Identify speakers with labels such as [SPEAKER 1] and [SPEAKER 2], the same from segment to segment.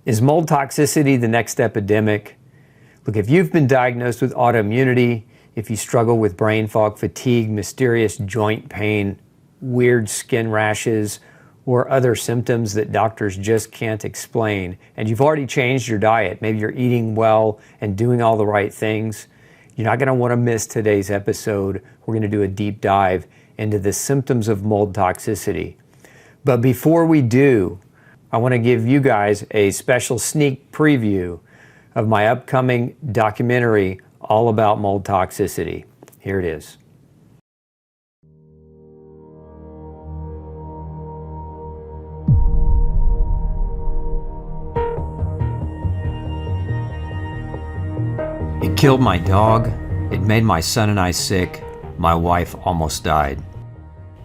[SPEAKER 1] Is mold toxicity the next epidemic? Look, if you've been diagnosed with autoimmunity, if you struggle with brain fog, fatigue, mysterious joint pain, weird skin rashes, or other symptoms that doctors just can't explain, and you've already changed your diet, maybe you're eating well and doing all the right things, you're not going to want to miss today's episode. We're going to do a deep dive into the symptoms of mold toxicity. But before we do, I want to give you guys a special sneak preview of my upcoming documentary all about mold toxicity. Here it is. It killed my dog, it made my son and I sick, my wife almost died.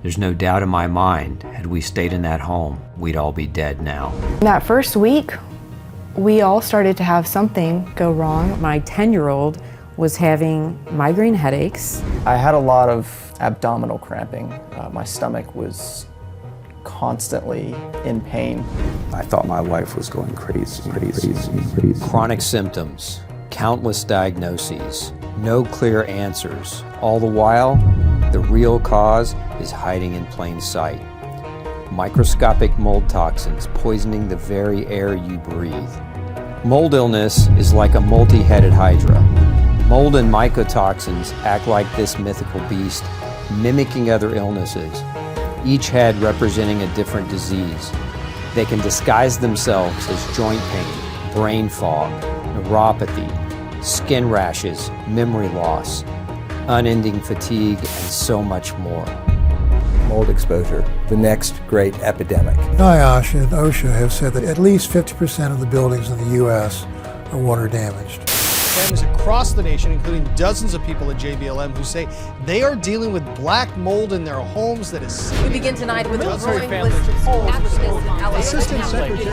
[SPEAKER 1] There's no doubt in my mind, had we stayed in that home, we'd all be dead now.
[SPEAKER 2] That first week, we all started to have something go wrong.
[SPEAKER 3] My 10-year-old was having migraine headaches.
[SPEAKER 4] I had a lot of abdominal cramping. My stomach was constantly in pain.
[SPEAKER 5] I thought my wife was going crazy.
[SPEAKER 1] Chronic symptoms, countless diagnoses, no clear answers. All the while, the real cause is hiding in plain sight. Microscopic mold toxins poisoning the very air you breathe. Mold illness is like a multi-headed hydra. Mold and mycotoxins act like this mythical beast, mimicking other illnesses, each head representing a different disease. They can disguise themselves as joint pain, brain fog, neuropathy, skin rashes, memory loss, unending fatigue, and so much more.
[SPEAKER 5] Mold exposure, the next great epidemic.
[SPEAKER 6] NIOSH and OSHA have said that at least 50% of the buildings in the U.S. are water damaged.
[SPEAKER 7] Families across the nation, including dozens of people at JBLM, who say they are dealing with black mold in their homes that is...
[SPEAKER 8] We begin tonight with a growing
[SPEAKER 7] families.
[SPEAKER 8] list of polls.
[SPEAKER 7] Assistant Secretary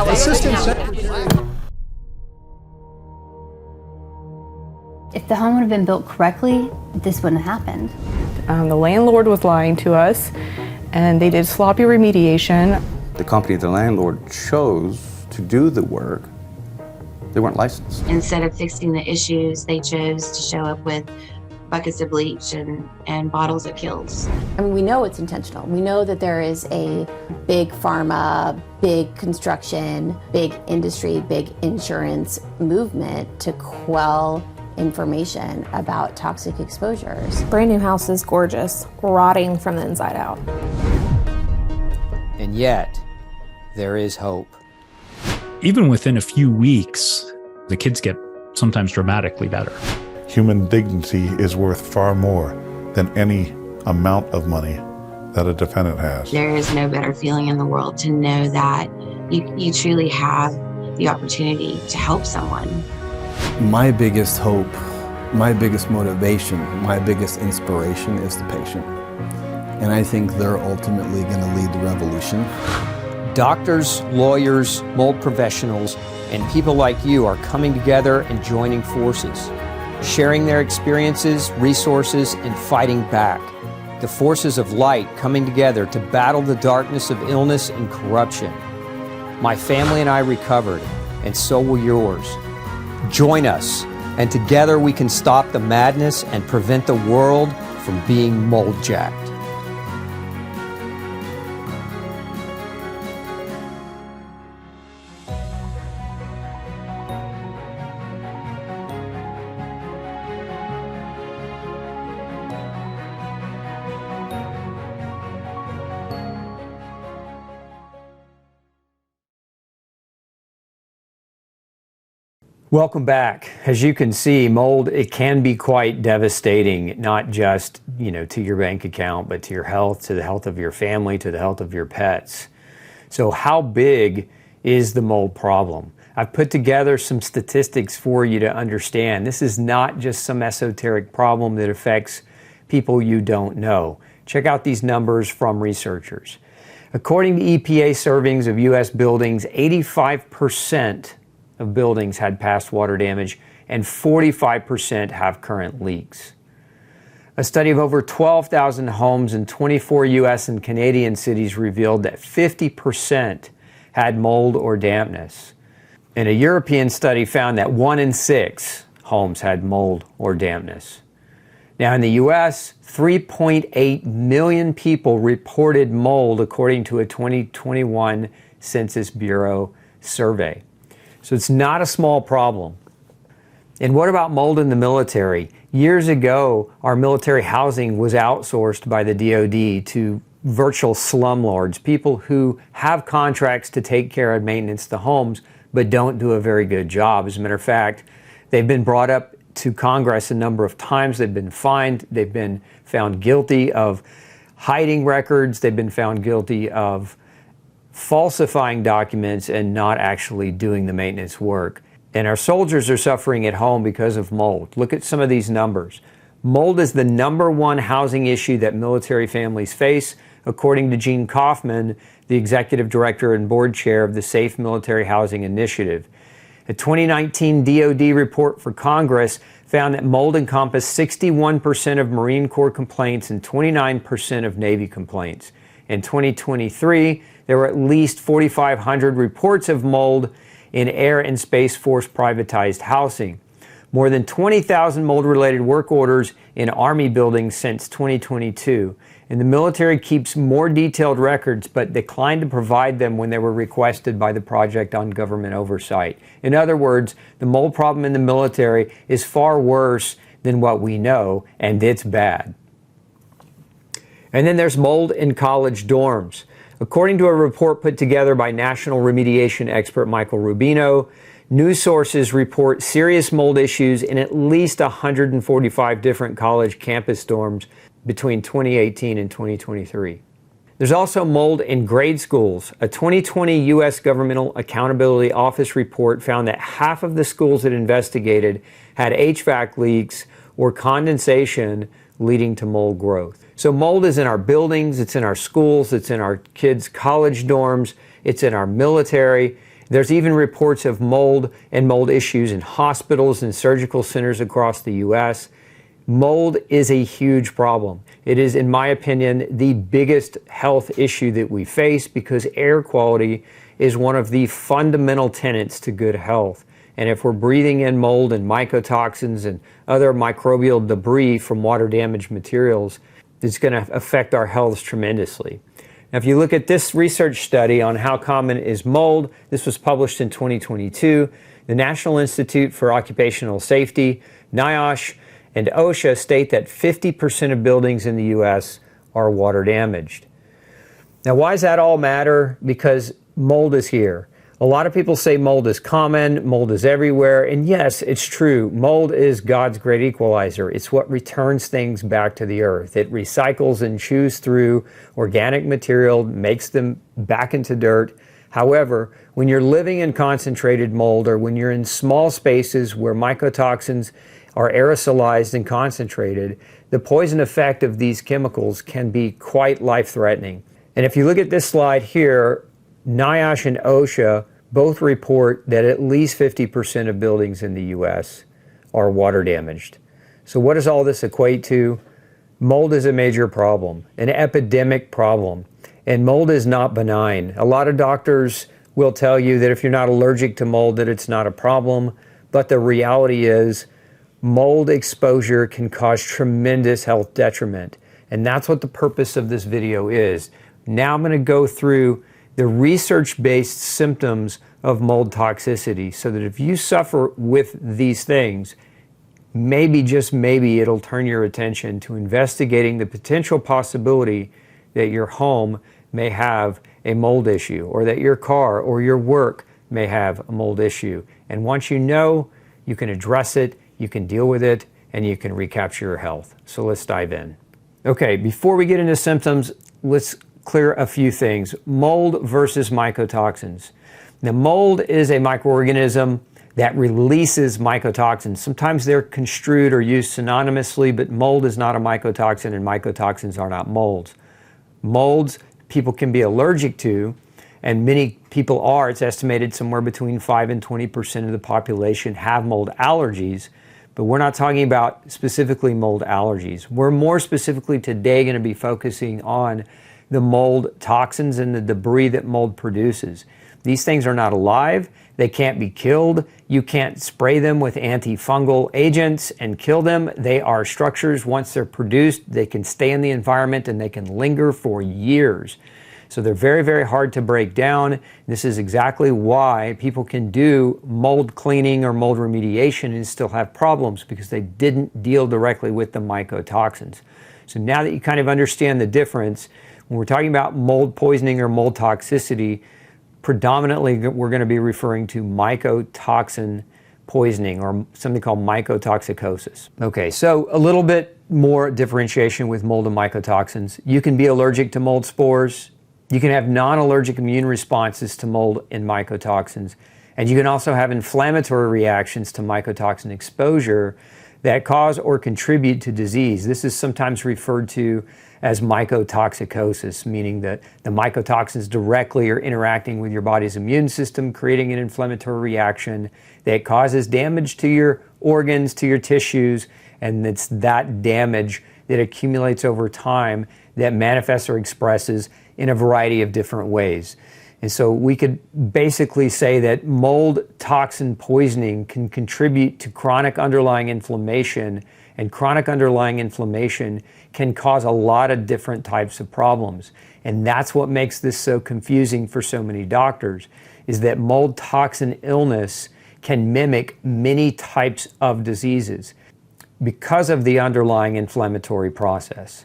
[SPEAKER 8] Assistant
[SPEAKER 7] Secretary.
[SPEAKER 9] If the home would have been built correctly, this wouldn't have happened.
[SPEAKER 2] The landlord was lying to us, and they did sloppy remediation.
[SPEAKER 5] The company the landlord chose to do the work, they weren't licensed.
[SPEAKER 10] Instead of fixing the issues, they chose to show up with buckets of bleach and bottles of Kills.
[SPEAKER 9] I mean, we know it's intentional. We know that there is a big pharma, big construction, big industry, big insurance movement to quell information about toxic exposures.
[SPEAKER 11] Brand new house is gorgeous, rotting from the inside out.
[SPEAKER 1] And yet, there is hope.
[SPEAKER 12] Even within a few weeks, the kids get sometimes dramatically better.
[SPEAKER 13] Human dignity is worth far more than any amount of money that a defendant has.
[SPEAKER 10] There is no better feeling in the world to know that you truly have the opportunity to help someone.
[SPEAKER 14] My biggest hope, my biggest motivation, my biggest inspiration is the patient. And I think they're ultimately going to lead the revolution.
[SPEAKER 1] Doctors, lawyers, mold professionals, and people like you are coming together and joining forces, sharing their experiences, resources, and fighting back. The forces of light coming together to battle the darkness of illness and corruption. My family and I recovered, and so will yours. Join us, and together we can stop the madness and prevent the world from being mold-jacked. Welcome back. As you can see, mold, it can be quite devastating, not just, to your bank account, but to your health, to the health of your family, to the health of your pets. So how big is the mold problem? I've put together some statistics for you to understand. This is not just some esoteric problem that affects people you don't know. Check out these numbers from researchers. According to EPA surveys of U.S. buildings, 85% of buildings had past water damage, and 45% have current leaks. A study of over 12,000 homes in 24 U.S. and Canadian cities revealed that 50% had mold or dampness. And a European study found that 1 in 6 homes had mold or dampness. Now in the US, 3.8 million people reported mold according to a 2021 Census Bureau survey. So it's not a small problem. And what about mold in the military? Years ago, our military housing was outsourced by the DoD to virtual slumlords, people who have contracts to take care and maintenance the homes, but don't do a very good job. As a matter of fact, they've been brought up to Congress a number of times. They've been fined. They've been found guilty of hiding records. They've been found guilty of falsifying documents and not actually doing the maintenance work. And our soldiers are suffering at home because of mold. Look at some of these numbers. Mold is the #1 housing issue that military families face, according to Gene Kaufman, the executive director and board chair of the Safe Military Housing Initiative. A 2019 DoD report for Congress found that mold encompassed 61% of Marine Corps complaints and 29% of Navy complaints. In 2023, there were at least 4,500 reports of mold in Air and Space Force privatized housing. More than 20,000 mold-related work orders in Army buildings since 2022. And the military keeps more detailed records, but declined to provide them when they were requested by the Project on Government Oversight. In other words, the mold problem in the military is far worse than what we know, and it's bad. And then there's mold in college dorms. According to a report put together by national remediation expert Michael Rubino, news sources report serious mold issues in at least 145 different college campus dorms between 2018 and 2023. There's also mold in grade schools. A 2020 U.S. Governmental Accountability Office report found that half of the schools it investigated had HVAC leaks or condensation leading to mold growth. So mold is in our buildings, it's in our schools, it's in our kids' college dorms, it's in our military. There's even reports of mold and mold issues in hospitals and surgical centers across the U.S. Mold is a huge problem. It is, in my opinion, the biggest health issue that we face because air quality is one of the fundamental tenets to good health. And if we're breathing in mold and mycotoxins and other microbial debris from water damaged materials, it's going to affect our health tremendously. Now, if you look at this research study on how common is mold, this was published in 2022. The National Institute for Occupational Safety, NIOSH, and OSHA state that 50% of buildings in the U.S. are water damaged. Now, why does that all matter? Because mold is here. A lot of people say mold is common, mold is everywhere, and yes, it's true. Mold is God's great equalizer. It's what returns things back to the earth. It recycles and chews through organic material, makes them back into dirt. However, when you're living in concentrated mold or when you're in small spaces where mycotoxins are aerosolized and concentrated, the poison effect of these chemicals can be quite life-threatening. And if you look at this slide here, NIOSH and OSHA both report that at least 50% of buildings in the U.S. are water damaged. So what does all this equate to? Mold is a major problem, an epidemic problem, and mold is not benign. A lot of doctors will tell you that if you're not allergic to mold, that it's not a problem, but the reality is mold exposure can cause tremendous health detriment, and that's what the purpose of this video is. Now I'm going to go through the research-based symptoms of mold toxicity so that if you suffer with these things, maybe, just maybe, it'll turn your attention to investigating the potential possibility that your home may have a mold issue or that your car or your work may have a mold issue. And once you know, you can address it, you can deal with it, and you can recapture your health. So let's dive in. Okay, before we get into symptoms, let's clear a few things. Mold versus mycotoxins. Now, mold is a microorganism that releases mycotoxins. Sometimes they're construed or used synonymously, but mold is not a mycotoxin and mycotoxins are not molds. Molds people can be allergic to, and many people are. It's estimated somewhere between 5 and 20% of the population have mold allergies, but we're not talking about specifically mold allergies. We're more specifically today going to be focusing on the mold toxins and the debris that mold produces. These things are not alive. They can't be killed. You can't spray them with antifungal agents and kill them. They are structures. Once they're produced, they can stay in the environment and they can linger for years. So they're very, very hard to break down. This is exactly why people can do mold cleaning or mold remediation and still have problems, because they didn't deal directly with the mycotoxins. So now that you kind of understand the difference, when we're talking about mold poisoning or mold toxicity, predominantly we're going to be referring to mycotoxin poisoning or something called mycotoxicosis. Okay, so a little bit more differentiation with mold and mycotoxins. You can be allergic to mold spores. You can have non-allergic immune responses to mold and mycotoxins. And you can also have inflammatory reactions to mycotoxin exposure that cause or contribute to disease. This is sometimes referred to as mycotoxicosis, meaning that the mycotoxins directly are interacting with your body's immune system, creating an inflammatory reaction that causes damage to your organs, to your tissues, and it's that damage that accumulates over time that manifests or expresses in a variety of different ways. And so we could basically say that mold toxin poisoning can contribute to chronic underlying inflammation, and chronic underlying inflammation can cause a lot of different types of problems. And that's what makes this so confusing for so many doctors, is that mold toxin illness can mimic many types of diseases because of the underlying inflammatory process.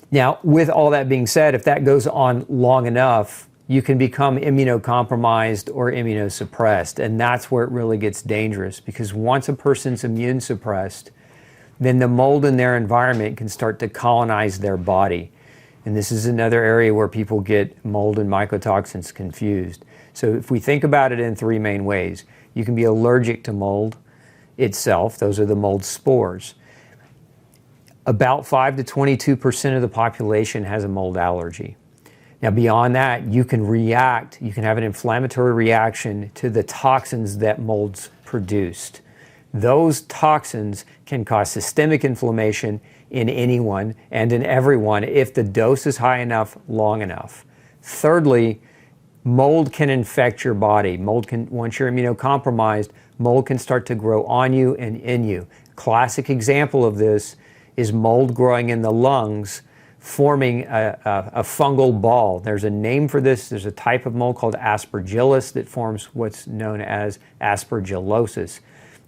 [SPEAKER 1] Now, with all that being said, if that goes on long enough, you can become immunocompromised or immunosuppressed, and that's where it really gets dangerous, because once a person's immune suppressed, then the mold in their environment can start to colonize their body. And this is another area where people get mold and mycotoxins confused. So if we think about it in three main ways, you can be allergic to mold itself. Those are the mold spores. About 5 to 22% of the population has a mold allergy. Now beyond that, you can have an inflammatory reaction to the toxins that molds produced. Those toxins can cause systemic inflammation in anyone and in everyone if the dose is high enough, long enough. Thirdly, mold can infect your body. Once you're immunocompromised, mold can start to grow on you and in you. Classic example of this is mold growing in the lungs, forming a fungal ball. There's a name for this. There's a type of mold called aspergillus that forms what's known as aspergillosis,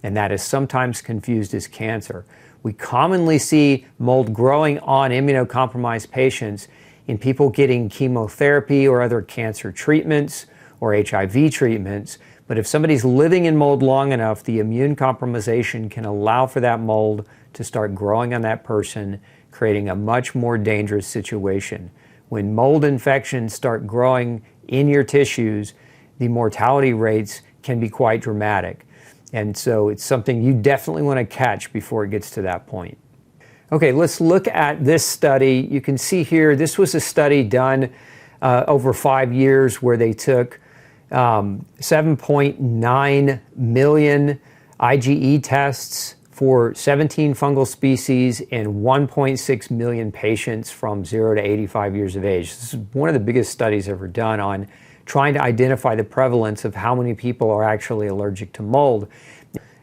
[SPEAKER 1] and that is sometimes confused as cancer. We commonly see mold growing on immunocompromised patients in people getting chemotherapy or other cancer treatments or HIV treatments. But if somebody's living in mold long enough, the immune compromisation can allow for that mold to start growing on that person, creating a much more dangerous situation. When mold infections start growing in your tissues, the mortality rates can be quite dramatic. And so it's something you definitely want to catch before it gets to that point. Okay, let's look at this study. You can see here, this was a study done over 5 years where they took 7.9 million IgE tests for 17 fungal species and 1.6 million patients from 0 to 85 years of age. This is one of the biggest studies ever done on trying to identify the prevalence of how many people are actually allergic to mold.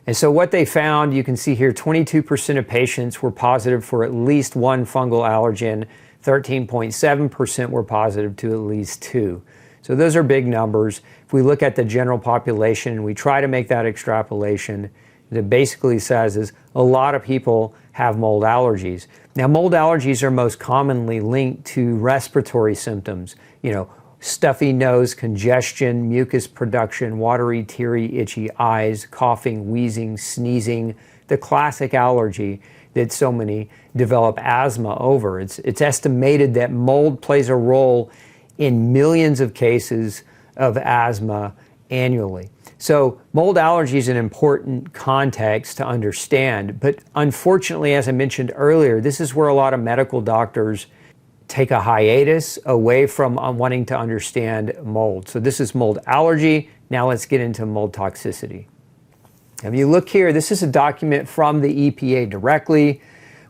[SPEAKER 1] And so what they found, you can see here, 22% of patients were positive for at least one fungal allergen, 13.7% were positive to at least two. So those are big numbers. If we look at the general population and we try to make that extrapolation, what it basically says is a lot of people have mold allergies. Now, mold allergies are most commonly linked to respiratory symptoms, stuffy nose, congestion, mucus production, watery, teary, itchy eyes, coughing, wheezing, sneezing, the classic allergy that so many develop asthma over. It's estimated that mold plays a role in millions of cases of asthma annually. So mold allergy is an important context to understand, but unfortunately, as I mentioned earlier, this is where a lot of medical doctors take a hiatus away from wanting to understand mold. So this is mold allergy. Now let's get into mold toxicity. If you look here, this is a document from the EPA directly.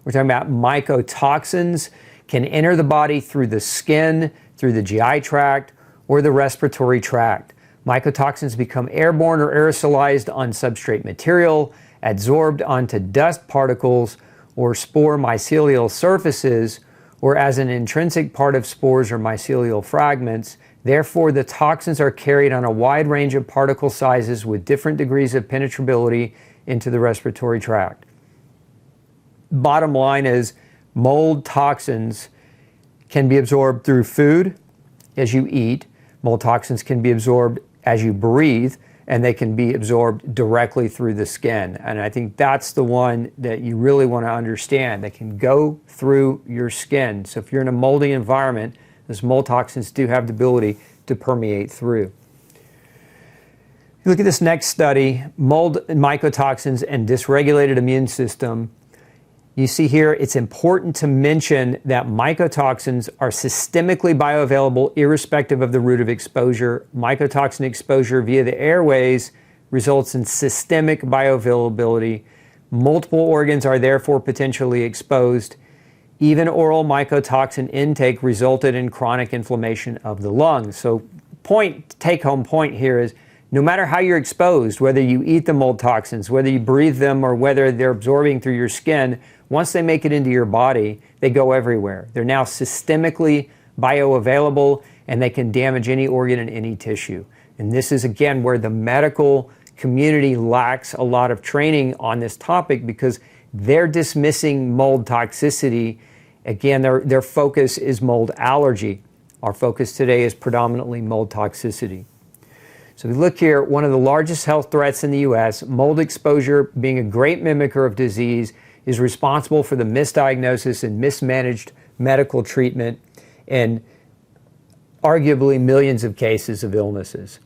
[SPEAKER 1] We're talking about mycotoxins can enter the body through the skin, through the GI tract, or the respiratory tract. Mycotoxins become airborne or aerosolized on substrate material, adsorbed onto dust particles or spore mycelial surfaces, or as an intrinsic part of spores or mycelial fragments. Therefore, the toxins are carried on a wide range of particle sizes with different degrees of penetrability into the respiratory tract. Bottom line is, mold toxins can be absorbed through food as you eat. Mold toxins can be absorbed as you breathe, and they can be absorbed directly through the skin. And I think that's the one that you really want to understand. They can go through your skin. So if you're in a moldy environment, those mold toxins do have the ability to permeate through. Look at this next study, mold, mycotoxins, and dysregulated immune system. You see here, it's important to mention that mycotoxins are systemically bioavailable irrespective of the route of exposure. Mycotoxin exposure via the airways results in systemic bioavailability. Multiple organs are therefore potentially exposed. Even oral mycotoxin intake resulted in chronic inflammation of the lungs. So take-home point here is, no matter how you're exposed, whether you eat the mold toxins, whether you breathe them, or whether they're absorbing through your skin, once they make it into your body, they go everywhere. They're now systemically bioavailable, and they can damage any organ and any tissue. And this is, again, where the medical community lacks a lot of training on this topic, because they're dismissing mold toxicity. Again, their focus is mold allergy. Our focus today is predominantly mold toxicity. So we look here, one of the largest health threats in the U.S., mold exposure, being a great mimicker of disease, is responsible for the misdiagnosis and mismanaged medical treatment and arguably millions of cases of illnesses.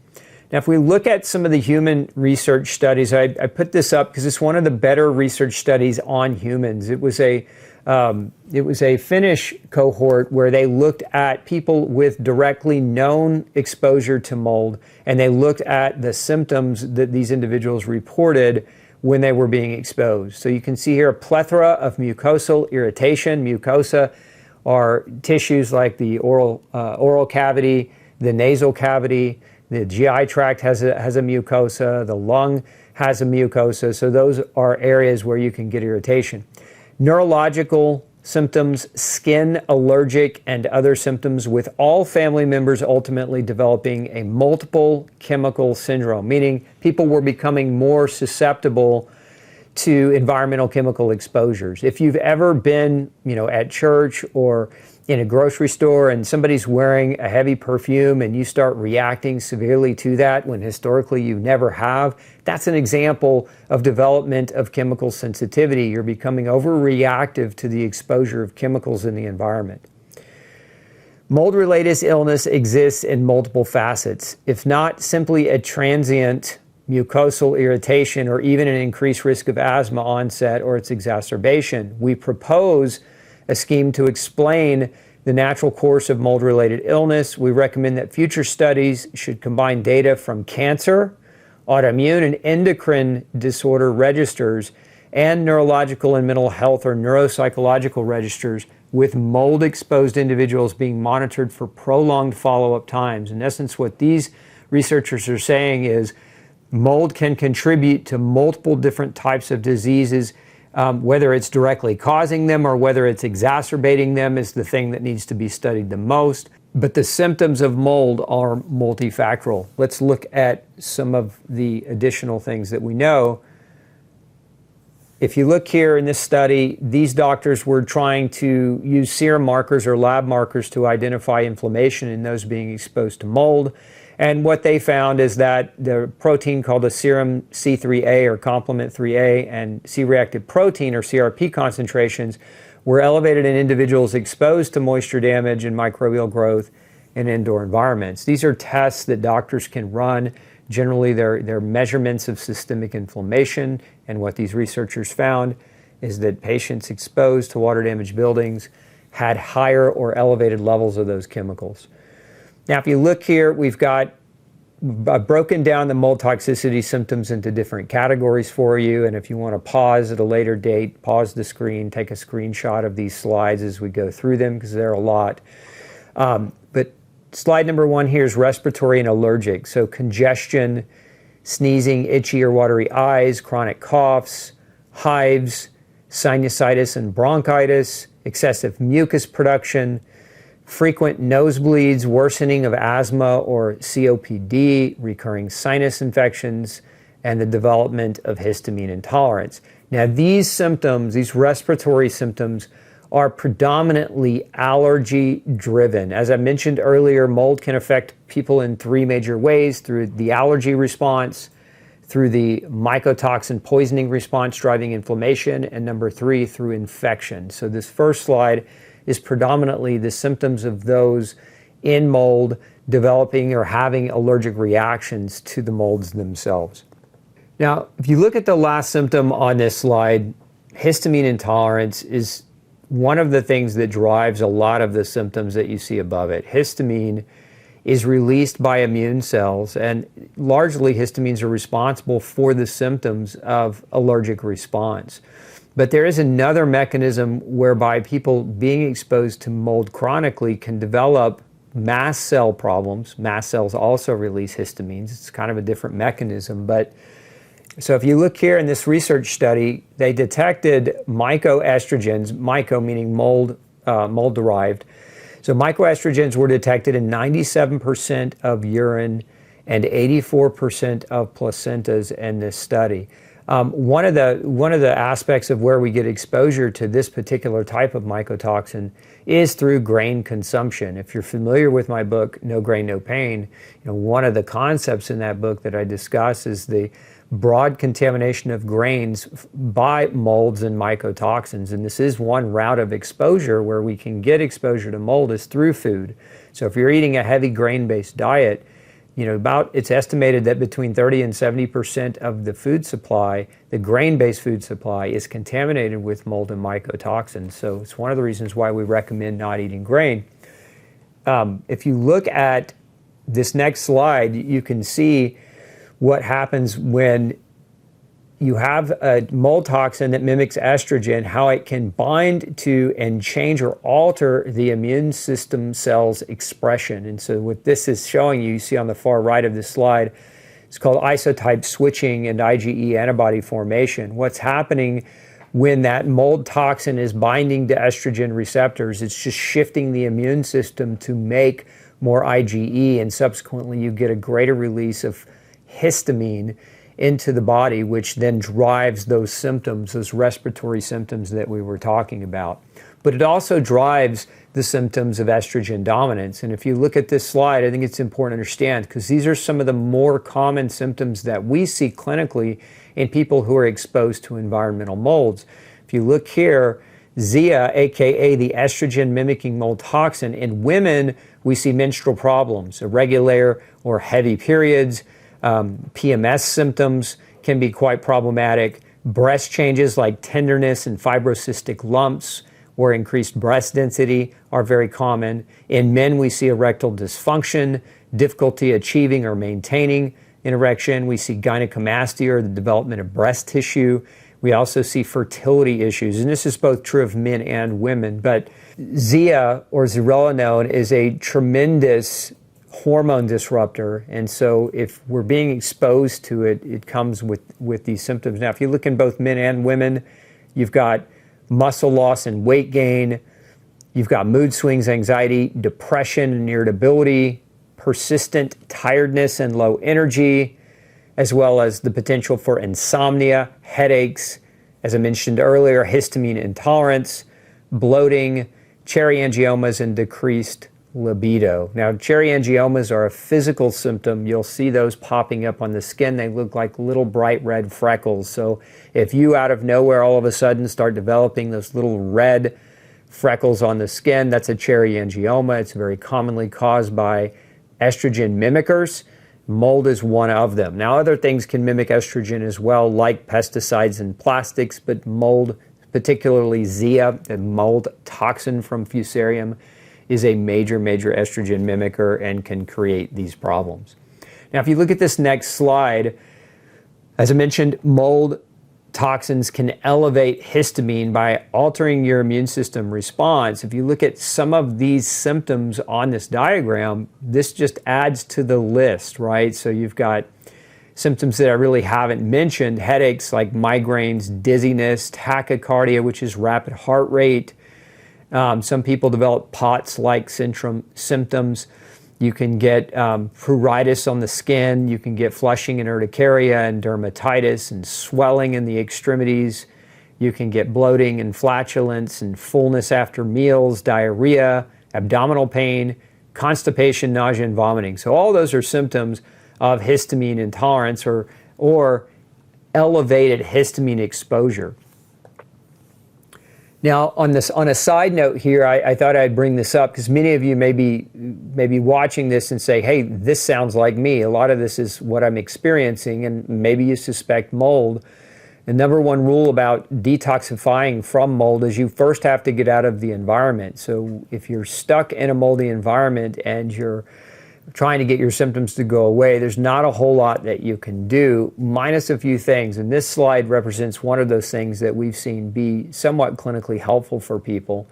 [SPEAKER 1] Now, if we look at some of the human research studies, I put this up because it's one of the better research studies on humans. It was a Finnish cohort where they looked at people with directly known exposure to mold, and they looked at the symptoms that these individuals reported when they were being exposed. So you can see here a plethora of mucosal irritation. Mucosa are tissues like the oral cavity, the nasal cavity, the GI tract has a mucosa, the lung has a mucosa, so those are areas where you can get irritation. Neurological symptoms, skin, allergic, and other symptoms, with all family members ultimately developing a multiple chemical syndrome, meaning people were becoming more susceptible to environmental chemical exposures. If you've ever been, at church or in a grocery store and somebody's wearing a heavy perfume and you start reacting severely to that when historically you never have, that's an example of development of chemical sensitivity. You're becoming overreactive to the exposure of chemicals in the environment. Mold-related illness exists in multiple facets. If not simply a transient mucosal irritation or even an increased risk of asthma onset or its exacerbation, we propose a scheme to explain the natural course of mold-related illness. We recommend that future studies should combine data from cancer, autoimmune, and endocrine disorder registers, and neurological and mental health or neuropsychological registers, with mold-exposed individuals being monitored for prolonged follow-up times. In essence, what these researchers are saying is mold can contribute to multiple different types of diseases. Whether it's directly causing them or whether it's exacerbating them is the thing that needs to be studied the most. But the symptoms of mold are multifactorial. Let's look at some of the additional things that we know. If you look here in this study, these doctors were trying to use serum markers or lab markers to identify inflammation in those being exposed to mold. And what they found is that the protein called a serum C3A or complement 3A and C-reactive protein or CRP concentrations were elevated in individuals exposed to moisture damage and microbial growth in indoor environments. These are tests that doctors can run. Generally, they're measurements of systemic inflammation, and what these researchers found is that patients exposed to water-damaged buildings had higher or elevated levels of those chemicals. Now, if you look here, we've got broken down the mold toxicity symptoms into different categories for you, and if you want to pause at a later date, pause the screen, take a screenshot of these slides as we go through them, because there are a lot. But slide number 1 here is respiratory and allergic. So congestion, sneezing, itchy or watery eyes, chronic coughs, hives, sinusitis and bronchitis, excessive mucus production, frequent nosebleeds, worsening of asthma or COPD, recurring sinus infections, and the development of histamine intolerance. Now, these symptoms, these respiratory symptoms, are predominantly allergy driven. As I mentioned earlier, mold can affect people in 3 major ways: through the allergy response, through the mycotoxin poisoning response driving inflammation, and number 3, through infection. So this first slide is predominantly the symptoms of those in mold developing or having allergic reactions to the molds themselves. Now, if you look at the last symptom on this slide, histamine intolerance is one of the things that drives a lot of the symptoms that you see above it. Histamine is released by immune cells, and largely histamines are responsible for the symptoms of allergic response. But there is another mechanism whereby people being exposed to mold chronically can develop mast cell problems. Mast cells also release histamines. It's kind of a different mechanism, but so if you look here in this research study, they detected mycoestrogens, myco meaning mold, mold-derived. So mycoestrogens were detected in 97% of urine and 84% of placentas in this study. One of the aspects of where we get exposure to this particular type of mycotoxin is through grain consumption. If you're familiar with my book, No Grain, No Pain, one of the concepts in that book that I discuss is the broad contamination of grains by molds and mycotoxins. And this is one route of exposure where we can get exposure to mold is through food. So if you're eating a heavy grain-based diet, it's estimated that between 30 and 70% of the food supply, the grain-based food supply, is contaminated with mold and mycotoxins. So it's one of the reasons why we recommend not eating grain. If you look at this next slide, you can see what happens when you have a mold toxin that mimics estrogen, how it can bind to and change or alter the immune system cells' expression. And so what this is showing you see on the far right of this slide, it's called isotype switching and IgE antibody formation. What's happening when that mold toxin is binding to estrogen receptors, it's just shifting the immune system to make more IgE, and subsequently you get a greater release of histamine into the body, which then drives those symptoms, those respiratory symptoms that we were talking about. But it also drives the symptoms of estrogen dominance. And if you look at this slide, I think it's important to understand, because these are some of the more common symptoms that we see clinically in people who are exposed to environmental molds. If you look here, Zea, aka the estrogen mimicking mold toxin, in women we see menstrual problems, irregular or heavy periods. PMS symptoms can be quite problematic. Breast changes like tenderness and fibrocystic lumps or increased breast density are very common. In men, we see erectile dysfunction, difficulty achieving or maintaining an erection. We see gynecomastia, or the development of breast tissue. We also see fertility issues, and this is both true of men and women. But Zea, or zearalenone, is a tremendous hormone disruptor, and so if we're being exposed to it, it comes with these symptoms. Now, if you look in both men and women, you've got muscle loss and weight gain, you've got mood swings, anxiety, depression and irritability, persistent tiredness and low energy, as well as the potential for insomnia, headaches, as I mentioned earlier, histamine intolerance, bloating, cherry angiomas, and decreased libido. Now, cherry angiomas are a physical symptom. You'll see those popping up on the skin. They look like little bright red freckles. So if you out of nowhere all of a sudden start developing those little red freckles on the skin, that's a cherry angioma. It's very commonly caused by estrogen mimickers. Mold is one of them. Now, other things can mimic estrogen as well, like pesticides and plastics, but mold, particularly Zea, the mold toxin from Fusarium, is a major estrogen mimicker and can create these problems. Now, if you look at this next slide, as I mentioned, mold toxins can elevate histamine by altering your immune system response. If you look at some of these symptoms on this diagram, this just adds to the list, right? So you've got symptoms that I really haven't mentioned, headaches like migraines, dizziness, tachycardia, which is rapid heart rate. Some people develop POTS-like symptoms. You can get pruritus on the skin. You can get flushing and urticaria and dermatitis and swelling in the extremities. You can get bloating and flatulence and fullness after meals, diarrhea, abdominal pain, constipation, nausea, and vomiting. So all those are symptoms of histamine intolerance or elevated histamine exposure. Now, on a side note here, I thought I'd bring this up because many of you may be watching this and say, hey, this sounds like me. A lot of this is what I'm experiencing, and maybe you suspect mold. The number one rule about detoxifying from mold is you first have to get out of the environment. So if you're stuck in a moldy environment and you're trying to get your symptoms to go away, there's not a whole lot that you can do, minus a few things. And this slide represents one of those things that we've seen be somewhat clinically helpful for people,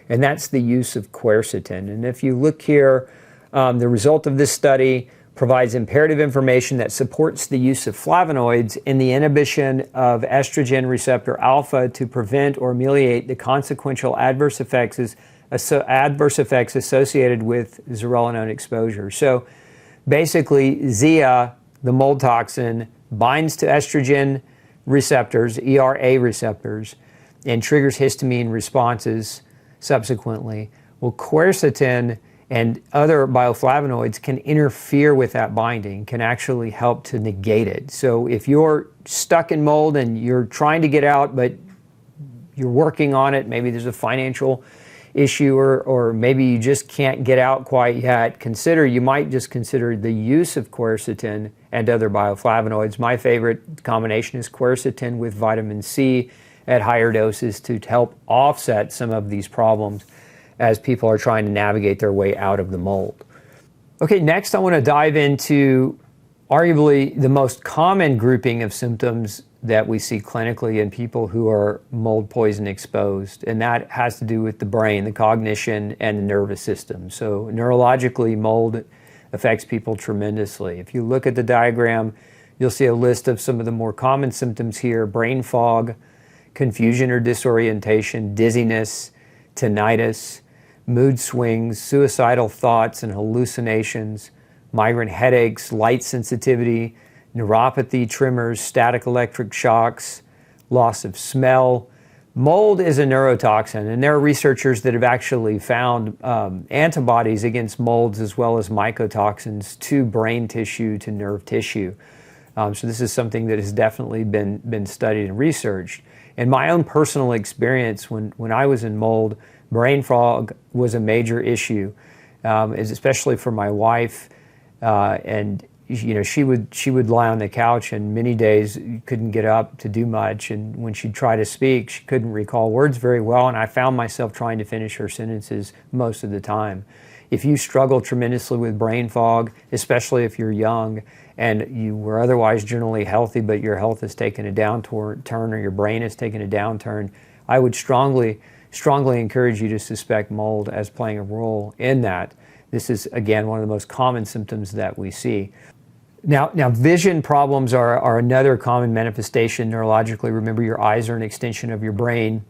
[SPEAKER 1] and that's the use of quercetin. And if you look here, the result of this study provides imperative information that supports the use of flavonoids in the inhibition of estrogen receptor alpha to prevent or ameliorate the consequential adverse effects associated with zearalenone exposure. So basically, Zea, the mold toxin, binds to estrogen receptors, ERA receptors, and triggers histamine responses subsequently. Well, quercetin and other bioflavonoids can interfere with that binding, can actually help to negate it. So if you're stuck in mold and you're trying to get out, but you're working on it, maybe there's a financial issue or maybe you just can't get out quite yet, you might just consider the use of quercetin and other bioflavonoids. My favorite combination is quercetin with vitamin C at higher doses to help offset some of these problems as people are trying to navigate their way out of the mold. Okay, next I want to dive into arguably the most common grouping of symptoms that we see clinically in people who are mold poison exposed, and that has to do with the brain, the cognition, and the nervous system. So neurologically, mold affects people tremendously. If you look at the diagram, you'll see a list of some of the more common symptoms here: brain fog, confusion or disorientation, dizziness, tinnitus, mood swings, suicidal thoughts and hallucinations, migraine headaches, light sensitivity, neuropathy, tremors, static electric shocks, loss of smell. Mold is a neurotoxin, and there are researchers that have actually found antibodies against molds as well as mycotoxins to brain tissue, to nerve tissue. So this is something that has definitely been studied and researched. In my own personal experience, when I was in mold, brain fog was a major issue, especially for my wife, and you know, she would lie on the couch and many days couldn't get up to do much, and when she'd try to speak, she couldn't recall words very well, and I found myself trying to finish her sentences most of the time. If you struggle tremendously with brain fog, especially if you're young and you were otherwise generally healthy but your health has taken a downturn or your brain has taken a downturn, I would strongly encourage you to suspect mold as playing a role in that. This is, again, one of the most common symptoms that we see. Now vision problems are another common manifestation neurologically. Remember, your eyes are an extension of your brain.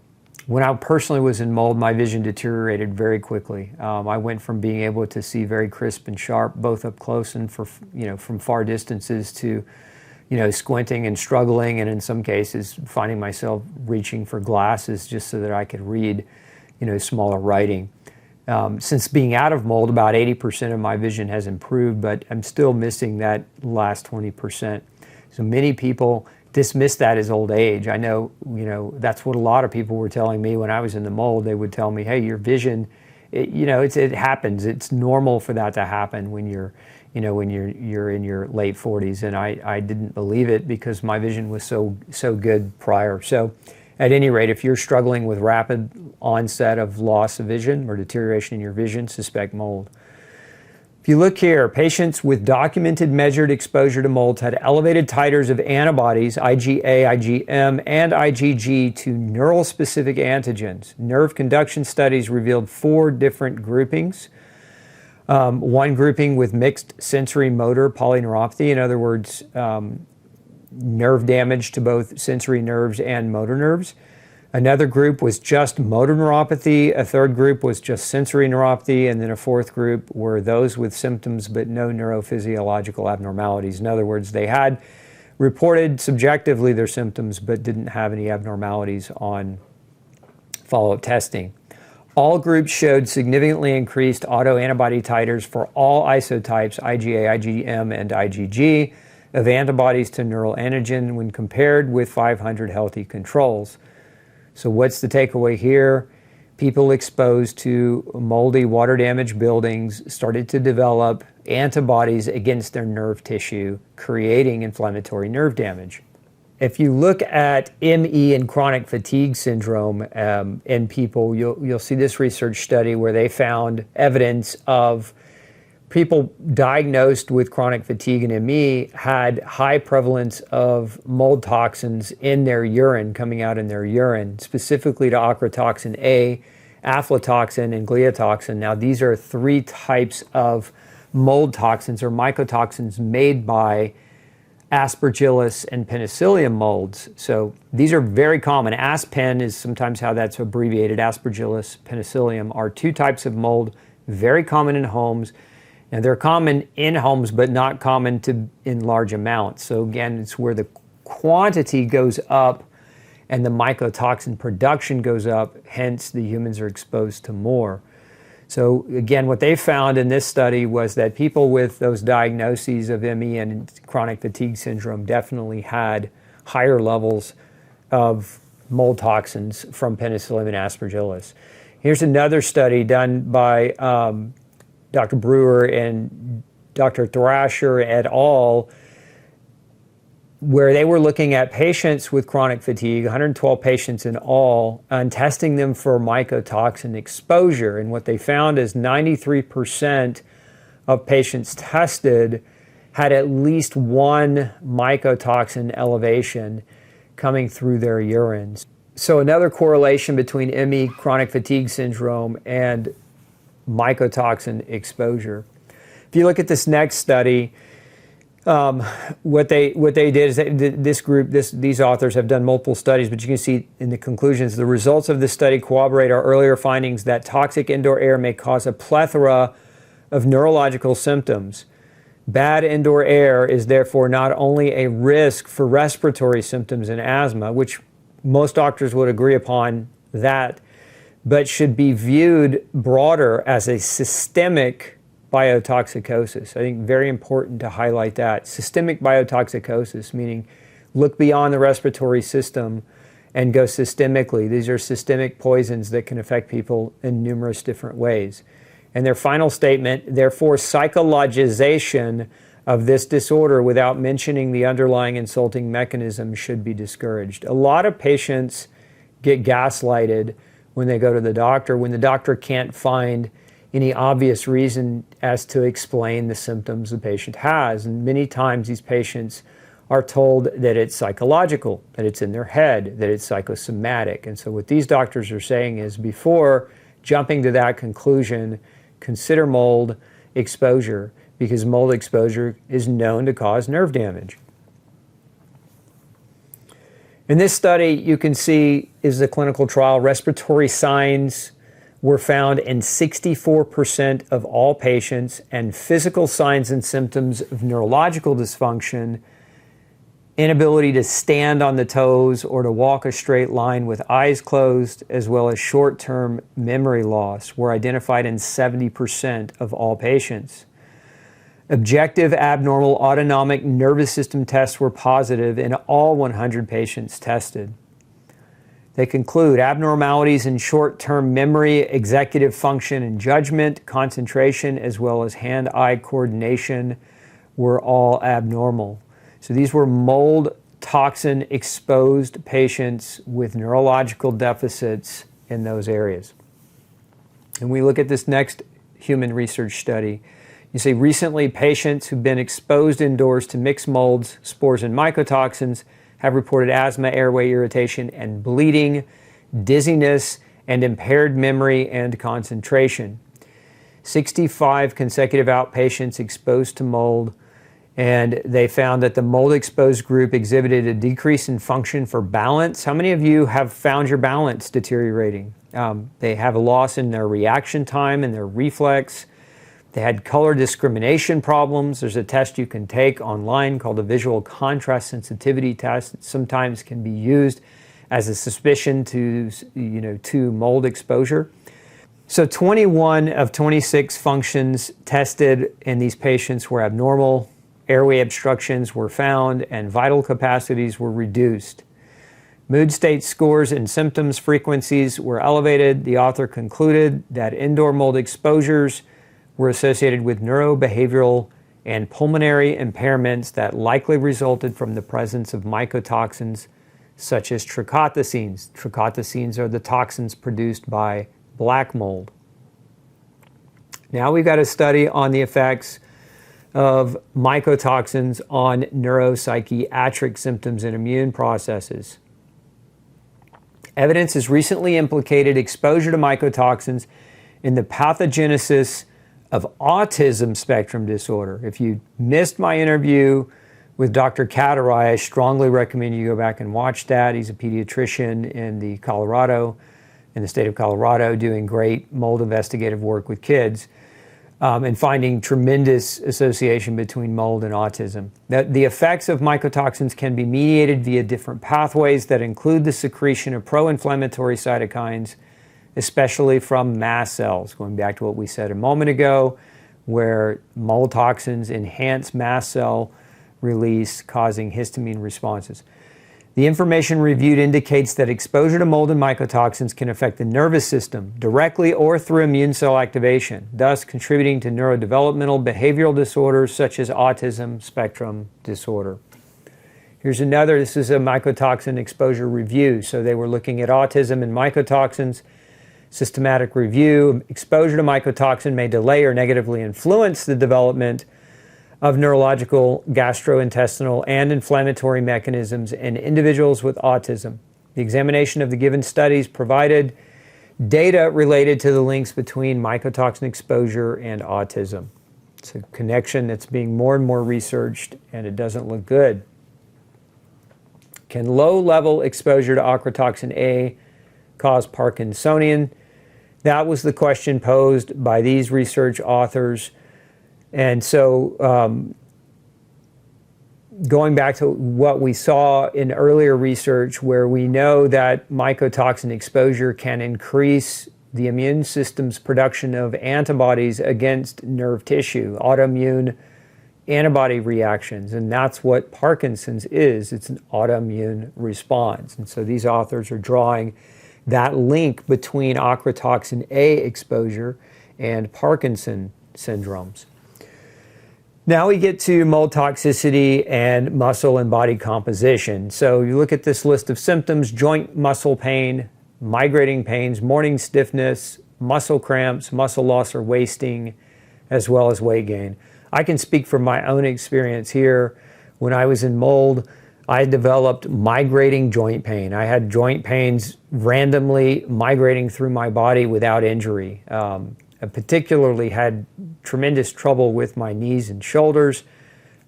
[SPEAKER 1] When I personally was in mold, my vision deteriorated very quickly. I went from being able to see very crisp and sharp, both up close and from far distances, to squinting and struggling, and in some cases finding myself reaching for glasses just so that I could read smaller writing. Since being out of mold, about 80% of my vision has improved, but I'm still missing that last 20%. So many people dismiss that as old age. I know, that's what a lot of people were telling me when I was in the mold. They would tell me, hey, your vision, it happens. It's normal for that to happen when you're in your late 40s. And I didn't believe it because my vision was so good prior. So at any rate, if you're struggling with rapid onset of loss of vision or deterioration in your vision, suspect mold. If If you look here, patients with documented measured exposure to molds had elevated titers of antibodies, IgA, IgM, and IgG to neural-specific antigens. Nerve conduction studies revealed 4 different groupings. One grouping with mixed sensory motor polyneuropathy, in other words, nerve damage to both sensory nerves and motor nerves. Another group was just motor neuropathy, a third group was just sensory neuropathy, and then a fourth group were those with symptoms but no neurophysiological abnormalities. In other words, they had reported subjectively their symptoms but didn't have any abnormalities on follow-up testing. All groups showed significantly increased autoantibody titers for all isotypes, IgA, IgM, and IgG, of antibodies to neural antigen when compared with 500 healthy controls. So what's the takeaway here? People exposed to moldy, water-damaged buildings started to develop antibodies against their nerve tissue, creating inflammatory nerve damage. If you look at ME and chronic fatigue syndrome in people, you'll see this research study where they found evidence of people diagnosed with chronic fatigue and ME had high prevalence of mold toxins in their urine, coming out in their urine, specifically to ochratoxin A, aflatoxin, and gliotoxin. Now, these are 3 types of mold toxins or mycotoxins made by Aspergillus and Penicillium molds. So these are very common. Aspen is sometimes how that's abbreviated. Aspergillus, Penicillium are 2 types of mold, very common in homes. And they're common in homes, but not common in large amounts. So again, it's where the quantity goes up and the mycotoxin production goes up, hence the humans are exposed to more. So again, what they found in this study was that people with those diagnoses of ME and chronic fatigue syndrome definitely had higher levels of mold toxins from Penicillium and Aspergillus. Here's another study done by Dr. Brewer and Dr. Thrasher et al., where they were looking at patients with chronic fatigue, 112 patients in all, and testing them for mycotoxin exposure. And what they found is 93% of patients tested had at least one mycotoxin elevation coming through their urines. So another correlation between ME, chronic fatigue syndrome, and mycotoxin exposure. If you look at this next study, what they did is these authors have done multiple studies, but you can see in the conclusions, the results of this study corroborate our earlier findings that toxic indoor air may cause a plethora of neurological symptoms. Bad indoor air is therefore not only a risk for respiratory symptoms and asthma, which most doctors would agree upon that, but should be viewed broader as a systemic biotoxicosis. I think very important to highlight that. Systemic biotoxicosis, meaning look beyond the respiratory system and go systemically. These are systemic poisons that can affect people in numerous different ways. And their final statement, therefore, psychologization of this disorder without mentioning the underlying insulting mechanism should be discouraged. A lot of patients get gaslighted when they go to the doctor, when the doctor can't find any obvious reason as to explain the symptoms the patient has. And many times these patients are told that it's psychological, that it's in their head, that it's psychosomatic. And so what these doctors are saying is, before jumping to that conclusion, consider mold exposure, because mold exposure is known to cause nerve damage. In this study, you can see is the clinical trial. Respiratory signs were found in 64% of all patients, and physical signs and symptoms of neurological dysfunction, inability to stand on the toes or to walk a straight line with eyes closed, as well as short-term memory loss, were identified in 70% of all patients. Objective abnormal autonomic nervous system tests were positive in all 100 patients tested. They conclude abnormalities in short-term memory, executive function and judgment, concentration, as well as hand-eye coordination were all abnormal. So these were mold toxin exposed patients with neurological deficits in those areas. And we look at this next human research study. You see, recently patients who've been exposed indoors to mixed molds, spores, and mycotoxins have reported asthma, airway irritation, and bleeding, dizziness, and impaired memory and concentration. 65 consecutive outpatients exposed to mold, and they found that the mold-exposed group exhibited a decrease in function for balance. How many of you have found your balance deteriorating? They have a loss in their reaction time and their reflex. They had color discrimination problems. There's a test you can take online called a visual contrast sensitivity test. It sometimes can be used as a suspicion to mold exposure. So 21 of 26 functions tested in these patients were abnormal. Airway obstructions were found and vital capacities were reduced. Mood state scores and symptoms frequencies were elevated. The author concluded that indoor mold exposures were associated with neurobehavioral and pulmonary impairments that likely resulted from the presence of mycotoxins such as trichothecenes. Trichothecenes are the toxins produced by black mold. Now we've got a study on the effects of mycotoxins on neuropsychiatric symptoms and immune processes. Evidence has recently implicated exposure to mycotoxins in the pathogenesis of autism spectrum disorder. If you missed my interview with Dr. Cataray, I strongly recommend you go back and watch that. He's a pediatrician in the state of Colorado, doing great mold investigative work with kids. And finding tremendous association between mold and autism. The effects of mycotoxins can be mediated via different pathways that include the secretion of pro-inflammatory cytokines, especially from mast cells, going back to what we said a moment ago, where mold toxins enhance mast cell release, causing histamine responses. The information reviewed indicates that exposure to mold and mycotoxins can affect the nervous system directly or through immune cell activation, thus contributing to neurodevelopmental behavioral disorders such as autism spectrum disorder. Here's another, this is a mycotoxin exposure review. So they were looking at autism and mycotoxins. Systematic review, exposure to mycotoxin may delay or negatively influence the development of neurological, gastrointestinal, and inflammatory mechanisms in individuals with autism. The examination of the given studies provided data related to the links between mycotoxin exposure and autism. It's a connection that's being more and more researched, and it doesn't look good. Can low-level exposure to ochratoxin A cause Parkinsonian? That was the question posed by these research authors. And so going back to what we saw in earlier research, where we know that mycotoxin exposure can increase the immune system's production of antibodies against nerve tissue, autoimmune antibody reactions, and that's what Parkinson's is. It's an autoimmune response. And so these authors are drawing that link between ochratoxin A exposure and Parkinson syndromes. Now we get to mold toxicity and muscle and body composition. So you look at this list of symptoms: joint muscle pain, migrating pains, morning stiffness, muscle cramps, muscle loss or wasting, as well as weight gain. I can speak from my own experience here. When I was in mold, I developed migrating joint pain. I had joint pains randomly migrating through my body without injury. I particularly had tremendous trouble with my knees and shoulders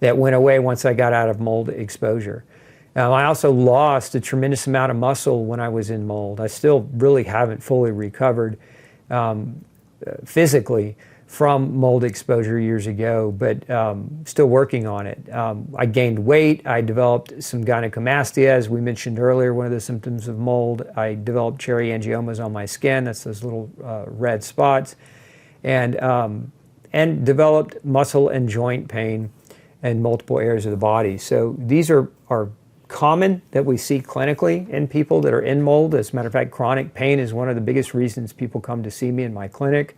[SPEAKER 1] that went away once I got out of mold exposure. I also lost a tremendous amount of muscle when I was in mold. I still really haven't fully recovered physically from mold exposure years ago, but still working on it. I gained weight. I developed some gynecomastia, as we mentioned earlier, one of the symptoms of mold. I developed cherry angiomas on my skin. That's those little red spots. And developed muscle and joint pain in multiple areas of the body. So these are common that we see clinically in people that are in mold. As a matter of fact, chronic pain is one of the biggest reasons people come to see me in my clinic.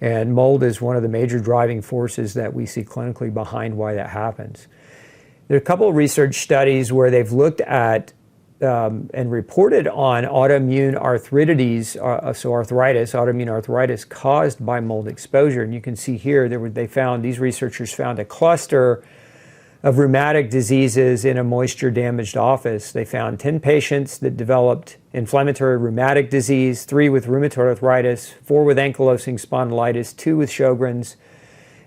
[SPEAKER 1] And mold is one of the major driving forces that we see clinically behind why that happens. There are a couple of research studies where they've looked at and reported on autoimmune arthritis, autoimmune arthritis caused by mold exposure. And you can see here, these researchers found a cluster of rheumatic diseases in a moisture-damaged office. They found 10 patients that developed inflammatory rheumatic disease, 3 with rheumatoid arthritis, 4 with ankylosing spondylitis, 2 with Sjogren's,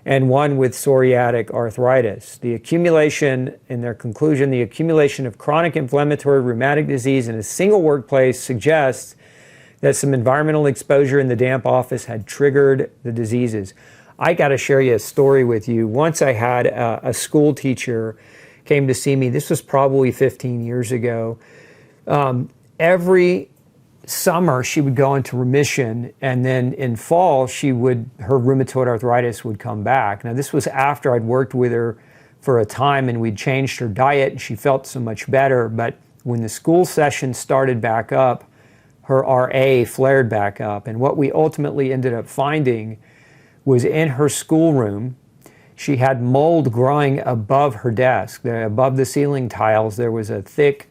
[SPEAKER 1] and 1 with psoriatic arthritis. The accumulation, in their conclusion, the accumulation of chronic inflammatory rheumatic disease in a single workplace suggests that some environmental exposure in the damp office had triggered the diseases. I got to share you a story with you. Once I had a school teacher came to see me. This was probably 15 years ago. Every summer she would go into remission, and then in fall her rheumatoid arthritis would come back. Now this was after I'd worked with her for a time and we'd changed her diet and she felt so much better, but when the school session started back up, her RA flared back up, and what we ultimately ended up finding was in her schoolroom she had mold growing above her desk. Above the ceiling tiles there was a thick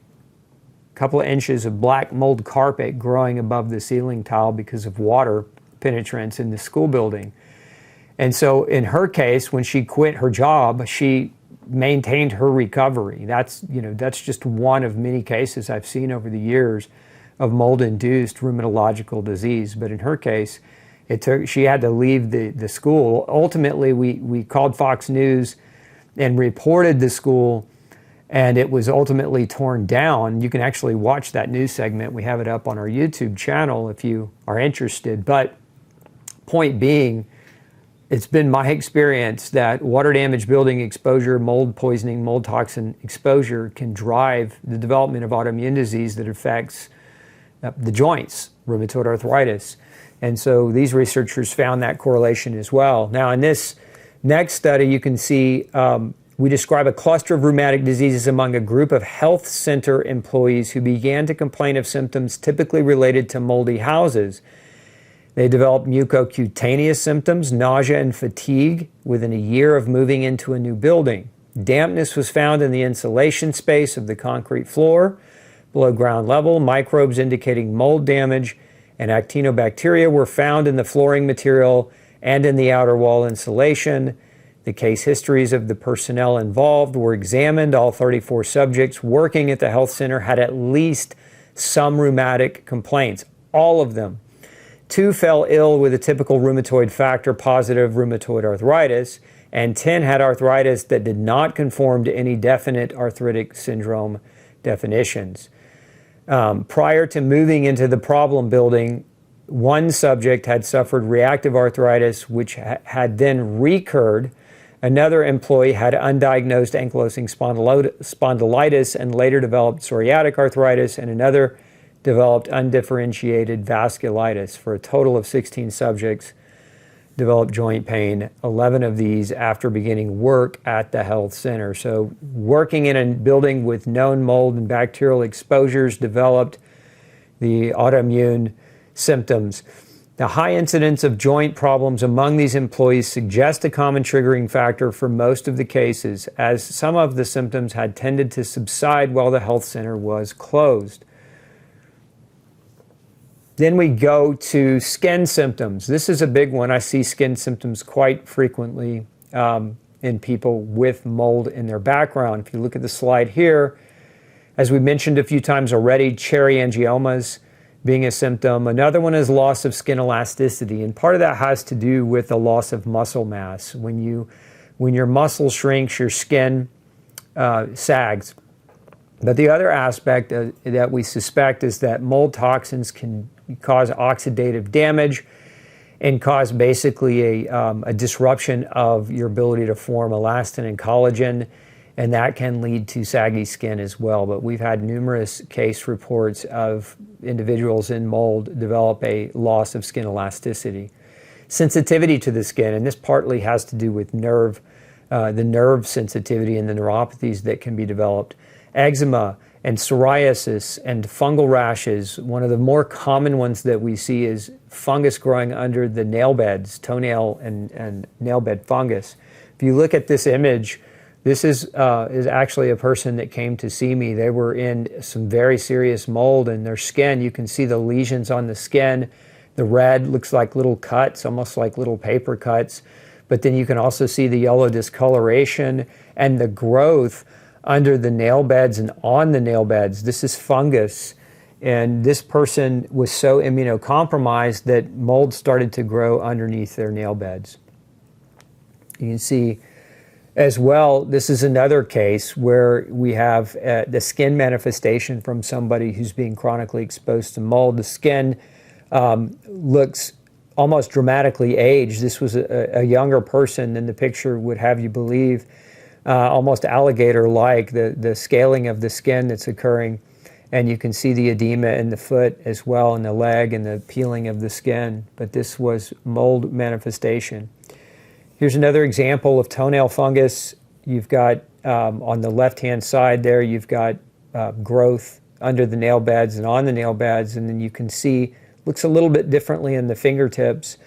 [SPEAKER 1] couple of inches of black mold carpet growing above the ceiling tile because of water penetrance in the school building. And so in her case, when she quit her job, she maintained her recovery. That's just one of many cases I've seen over the years of mold-induced rheumatological disease. But in her case, she had to leave the school. Ultimately, we called Fox News and reported the school, and it was ultimately torn down. You can actually watch that news segment. We have it up on our YouTube channel if you are interested. But point being, it's been my experience that water damage, building exposure, mold poisoning, mold toxin exposure can drive the development of autoimmune disease that affects the joints, rheumatoid arthritis. And so these researchers found that correlation as well. Now in this next study, you can see we describe a cluster of rheumatic diseases among a group of health center employees who began to complain of symptoms typically related to moldy houses. They developed mucocutaneous symptoms, nausea and fatigue within a year of moving into a new building. Dampness was found in the insulation space of the concrete floor below ground level. Microbes indicating mold damage and actinobacteria were found in the flooring material and in the outer wall insulation. The case histories of the personnel involved were examined. All 34 subjects working at the health center had at least some rheumatic complaints, all of them. 2 fell ill with a typical rheumatoid factor positive rheumatoid arthritis, and 10 had arthritis that did not conform to any definite arthritic syndrome definitions. Prior to moving into the problem building, 1 subject had suffered reactive arthritis, which had then recurred. Another employee had undiagnosed ankylosing spondylitis and later developed psoriatic arthritis, and another developed undifferentiated vasculitis. For a total of 16 subjects developed joint pain, 11 of these after beginning work at the health center. So working in a building with known mold and bacterial exposures developed the autoimmune symptoms. The high incidence of joint problems among these employees suggest a common triggering factor for most of the cases, as some of the symptoms had tended to subside while the health center was closed. Then we go to skin symptoms. This is a big one. I see skin symptoms quite frequently in people with mold in their background. If you look at the slide here, as we mentioned a few times already, cherry angiomas being a symptom. Another one is loss of skin elasticity, and part of that has to do with the loss of muscle mass. When your muscle shrinks, your skin sags. But the other aspect that we suspect is that mold toxins can cause oxidative damage and cause basically a disruption of your ability to form elastin and collagen, and that can lead to saggy skin as well. But we've had numerous case reports of individuals in mold develop a loss of skin elasticity. Sensitivity to the skin, and this partly has to do with the nerve sensitivity and the neuropathies that can be developed. Eczema and psoriasis and fungal rashes. One of the more common ones that we see is fungus growing under the nail beds, toenail and nail bed fungus. If you look at this image This is actually a person that came to see me. They were in some very serious mold in their skin. You can see the lesions on the skin. The red looks like little cuts, almost like little paper cuts. But then you can also see the yellow discoloration and the growth under the nail beds and on the nail beds. This is fungus. And this person was so immunocompromised that mold started to grow underneath their nail beds. You can see as well, this is another case where we have the skin manifestation from somebody who's being chronically exposed to mold. The skin looks almost dramatically aged. This was a younger person than the picture would have you believe, almost alligator-like, the scaling of the skin that's occurring. And you can see the edema in the foot as well, and the leg, and the peeling of the skin. But this was mold manifestation. Here's another example of toenail fungus. You've got, on the left-hand side there, you've got growth under the nail beds and on the nail beds. And then you can see, looks a little bit differently in the fingertips.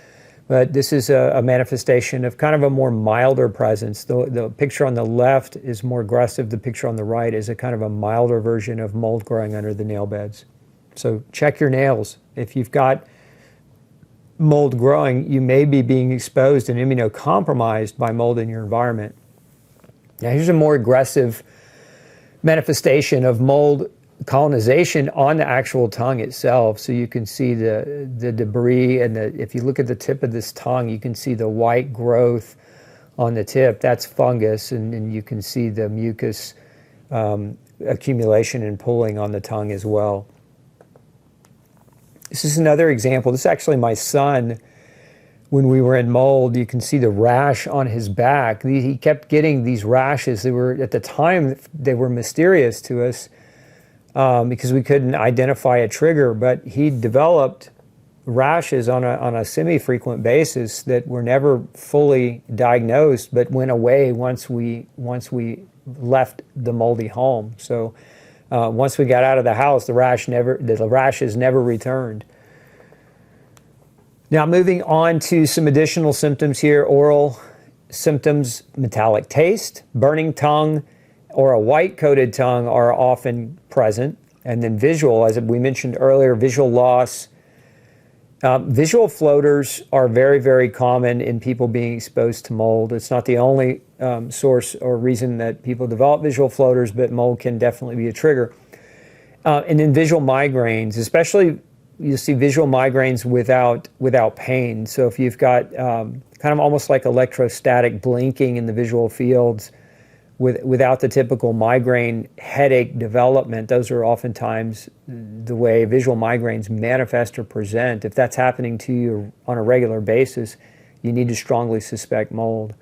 [SPEAKER 1] But this is a manifestation of kind of a more milder presence. The picture on the left is more aggressive. The picture on the right is a kind of a milder version of mold growing under the nail beds. So check your nails. If you've got mold growing, you may be being exposed and immunocompromised by mold in your environment. Now here's a more aggressive manifestation of mold colonization on the actual tongue itself. So you can see the debris, and if you look at the tip of this tongue, you can see the white growth on the tip. That's fungus, and you can see the mucus accumulation and pooling on the tongue as well. This is another example. This is actually my son. When we were in mold, you can see the rash on his back. He kept getting these rashes. They were, at the time, they were mysterious to us, because we couldn't identify a trigger, but he developed rashes on a semi-frequent basis that were never fully diagnosed, but went away once we left the moldy home. So once we got out of the house, the rashes never returned. Now moving on to some additional symptoms here. Oral symptoms: metallic taste, burning tongue, or a white-coated tongue are often present. And then visual, as we mentioned earlier, visual loss. Visual floaters are very, very common in people being exposed to mold. It's not the only source or reason that people develop visual floaters, but mold can definitely be a trigger. And then visual migraines, especially you see visual migraines without pain. So if you've got kind of almost like electrostatic blinking in the visual fields, without the typical migraine headache development, those are oftentimes the way visual migraines manifest or present. If that's happening to you on a regular basis, you need to strongly suspect mold.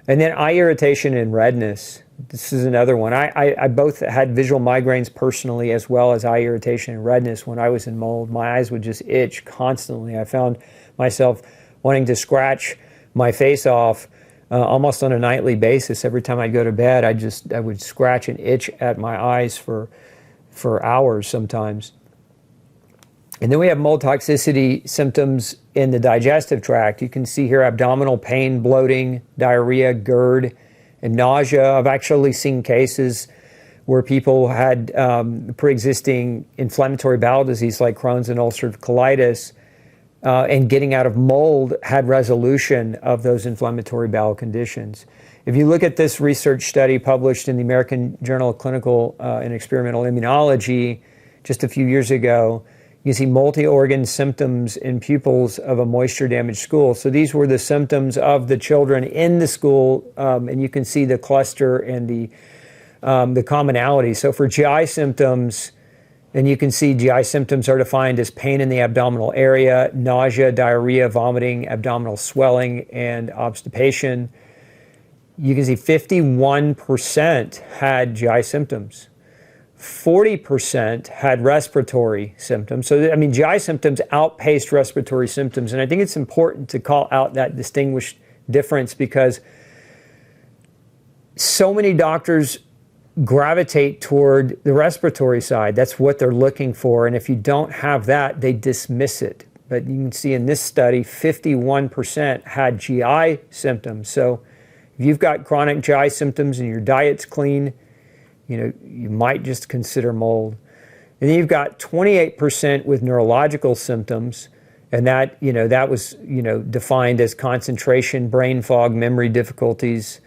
[SPEAKER 1] And then eye irritation and redness. This is another one. I both had visual migraines personally, as well as eye irritation and redness when I was in mold. My eyes would just itch constantly. I found myself wanting to scratch my face off almost on a nightly basis. Every time I'd go to bed, I would scratch and itch at my eyes for hours sometimes. And then we have mold toxicity symptoms in the digestive tract. You can see here abdominal pain, bloating, diarrhea, GERD, and nausea. I've actually seen cases where people had pre-existing inflammatory bowel disease like Crohn's and ulcerative colitis, and getting out of mold had resolution of those inflammatory bowel conditions. If you look at this research study published in the American Journal of Clinical and Experimental Immunology just a few years ago, you can see multi-organ symptoms in pupils of a moisture-damaged school. So these were the symptoms of the children in the school, and you can see the cluster and the commonality. So for GI symptoms, and you can see GI symptoms are defined as pain in the abdominal area, nausea, diarrhea, vomiting, abdominal swelling, and obstipation. You can see 51% had GI symptoms. 40% had respiratory symptoms. So, I mean, GI symptoms outpaced respiratory symptoms. And I think it's important to call out that distinguished difference, because so many doctors gravitate toward the respiratory side. That's what they're looking for. And if you don't have that, they dismiss it. But you can see in this study, 51% had GI symptoms. So If you've got chronic GI symptoms and your diet's clean, you might just consider mold. And then you've got 28% with neurological symptoms, and that was defined as concentration, brain fog, memory difficulties,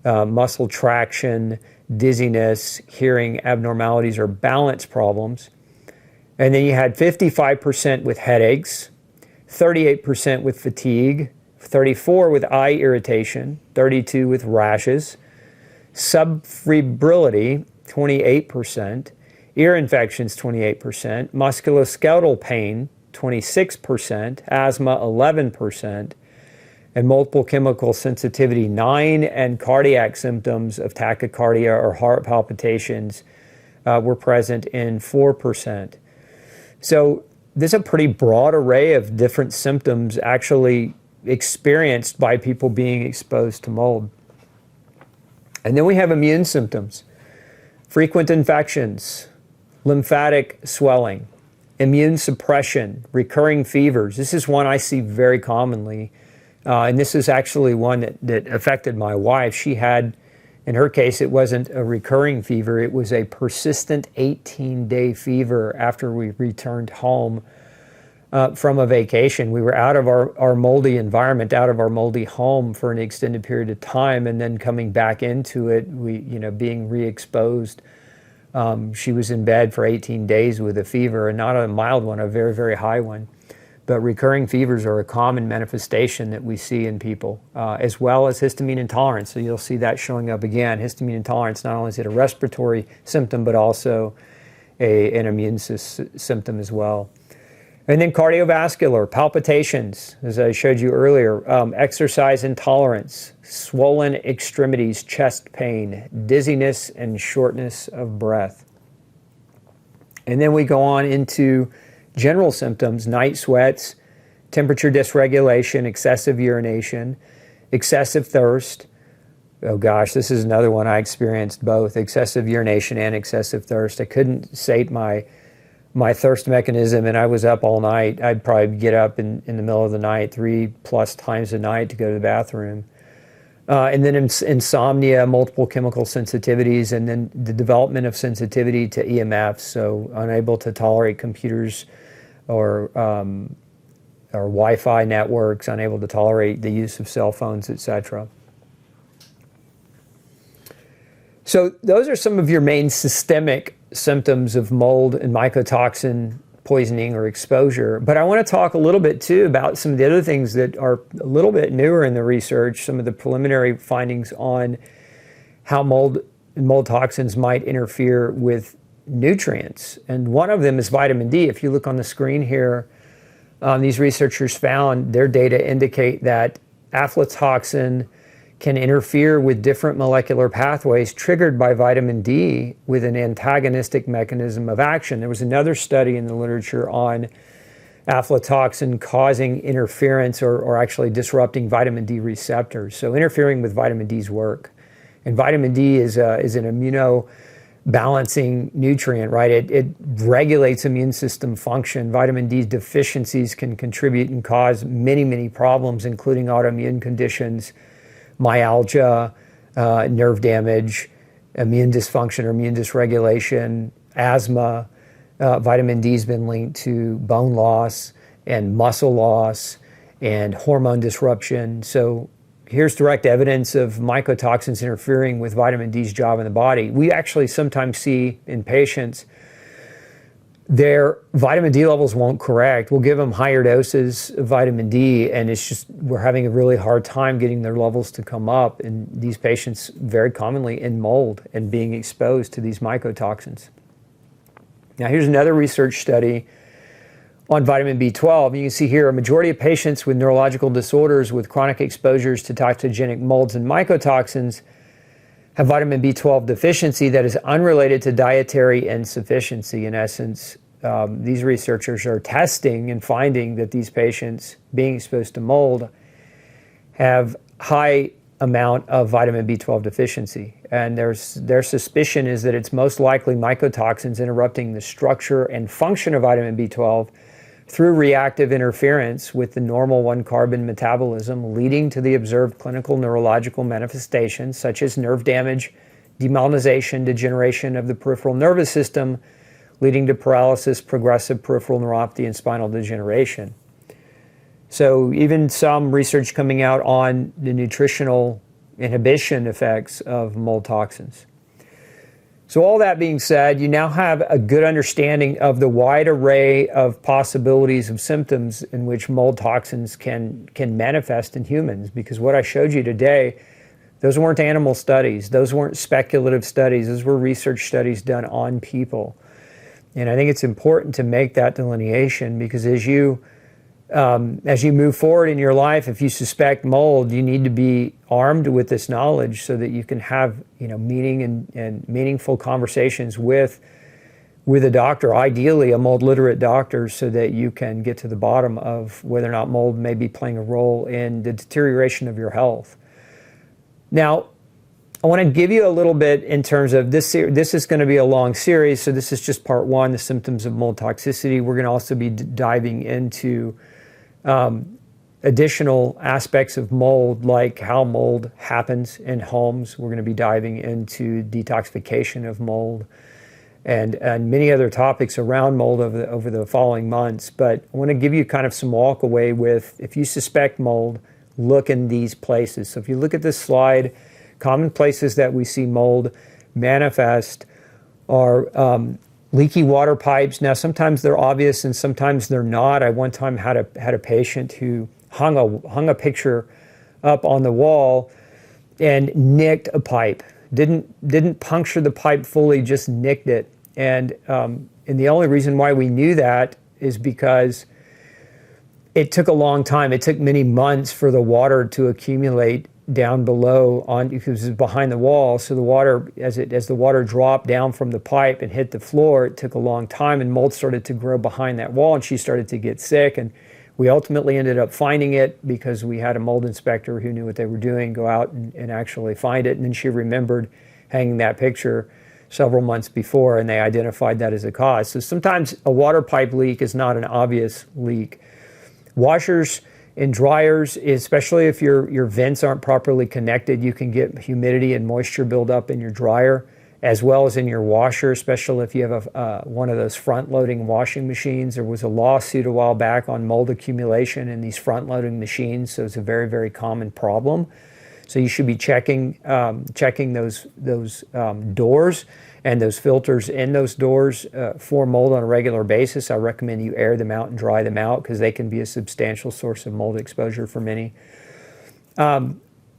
[SPEAKER 1] muscle traction, dizziness, hearing abnormalities, or balance problems. And then you had 55% with headaches, 38% with fatigue, 34% with eye irritation, 32% with rashes, subfebrility, 28%, ear infections, 28%, musculoskeletal pain, 26%, asthma, 11%, and multiple chemical sensitivity, 9%, and cardiac symptoms of tachycardia or heart palpitations were present in 4%. So there's a pretty broad array of different symptoms actually experienced by people being exposed to mold. And then we have immune symptoms, frequent infections, lymphatic swelling, immune suppression, recurring fevers. This is one I see very commonly. And this is actually one that affected my wife. She had, in her case, it wasn't a recurring fever. It was a persistent 18-day fever after we returned home from a vacation. We were out of our moldy environment, out of our moldy home for an extended period of time, and then coming back into it, being re-exposed. She was in bed for 18 days with a fever, and not a mild one, a very, very high one. But recurring fevers are a common manifestation that we see in people, as well as histamine intolerance. So you'll see that showing up again. Histamine intolerance, not only is it a respiratory symptom, but also an immune symptom as well. And then cardiovascular, palpitations, as I showed you earlier, exercise intolerance, swollen extremities, chest pain, dizziness, and shortness of breath. And then we go on into general symptoms, night sweats, temperature dysregulation, excessive urination, excessive thirst. Oh gosh, this is another one I experienced, both excessive urination and excessive thirst. I couldn't sate my thirst mechanism, and I was up all night. I'd probably get up in the middle of the night 3+ times a night to go to the bathroom. And then insomnia, multiple chemical sensitivities, and then the development of sensitivity to EMFs, so unable to tolerate computers or Wi-Fi networks, unable to tolerate the use of cell phones, etc. So those are some of your main systemic symptoms of mold and mycotoxin poisoning or exposure. But I want to talk a little bit too about some of the other things that are a little bit newer in the research, some of the preliminary findings on how mold and mold toxins might interfere with nutrients. And one of them is vitamin D. If you look on the screen here, these researchers found their data indicate that aflatoxin can interfere with different molecular pathways triggered by vitamin D with an antagonistic mechanism of action. There was another study in the literature on aflatoxin causing interference or actually disrupting vitamin D receptors, so interfering with vitamin D's work. And vitamin D is an immunobalancing nutrient, right? It regulates immune system function. Vitamin D deficiencies can contribute and cause many, many problems, including autoimmune conditions, myalgia, nerve damage, immune dysfunction or immune dysregulation, asthma. Vitamin D has been linked to bone loss and muscle loss and hormone disruption. So here's direct evidence of mycotoxins interfering with vitamin D's job in the body. We actually sometimes see in patients their vitamin D levels won't correct. We'll give them higher doses of vitamin D, and it's just we're having a really hard time getting their levels to come up. And these patients very commonly in mold and being exposed to these mycotoxins. Now here's another research study on vitamin B12. You can see here a majority of patients with neurological disorders with chronic exposures to toxigenic molds and mycotoxins have vitamin B12 deficiency that is unrelated to dietary insufficiency. In essence, these researchers are testing and finding that these patients being exposed to mold have high amount of vitamin B12 deficiency. And their suspicion is that it's most likely mycotoxins interrupting the structure and function of vitamin B12 through reactive interference with the normal 1-carbon metabolism, leading to the observed clinical neurological manifestations such as nerve damage, demyelinization, degeneration of the peripheral nervous system, leading to paralysis, progressive peripheral neuropathy, and spinal degeneration. So even some research coming out on the nutritional inhibition effects of mold toxins. So all that being said, you now have a good understanding of the wide array of possibilities of symptoms in which mold toxins can manifest in humans, because what I showed you today, those weren't animal studies, those weren't speculative studies, those were research studies done on people. And I think it's important to make that delineation, because as you move forward in your life, if you suspect mold, you need to be armed with this knowledge so that you can have, meaning and meaningful conversations with a doctor, ideally a mold-literate doctor, so that you can get to the bottom of whether or not mold may be playing a role in the deterioration of your health. Now, I want to give you a little bit in terms of this. This is going to be a long series, so this is just part one, the symptoms of mold toxicity. We're going to also be diving into additional aspects of mold, like how mold happens in homes. We're going to be diving into detoxification of mold and many other topics around mold over the following months. But I want to give you kind of some walk away with, if you suspect mold, look in these places. So if you look at this slide, common places that we see mold manifest are leaky water pipes. Now, sometimes they're obvious and sometimes they're not. I one time had a patient who hung a picture up on the wall and nicked a pipe. Didn't puncture the pipe fully, just nicked it. And the only reason why we knew that is because it took a long time. It took many months for the water to accumulate down below because it was behind the wall. So the water, as the water dropped down from the pipe and hit the floor, it took a long time, and mold started to grow behind that wall, and she started to get sick. And we ultimately ended up finding it because we had a mold inspector who knew what they were doing go out and actually find it. And then she remembered hanging that picture several months before, and they identified that as a cause. So sometimes a water pipe leak is not an obvious leak. Washers and dryers, especially if your vents aren't properly connected, you can get humidity and moisture buildup in your dryer as well as in your washer, especially if you have one of those front-loading washing machines. There was a lawsuit a while back on mold accumulation in these front-loading machines, so it's a very, very common problem. So you should be checking those doors and those filters in those doors for mold on a regular basis. I recommend you air them out and dry them out because they can be a substantial source of mold exposure for many.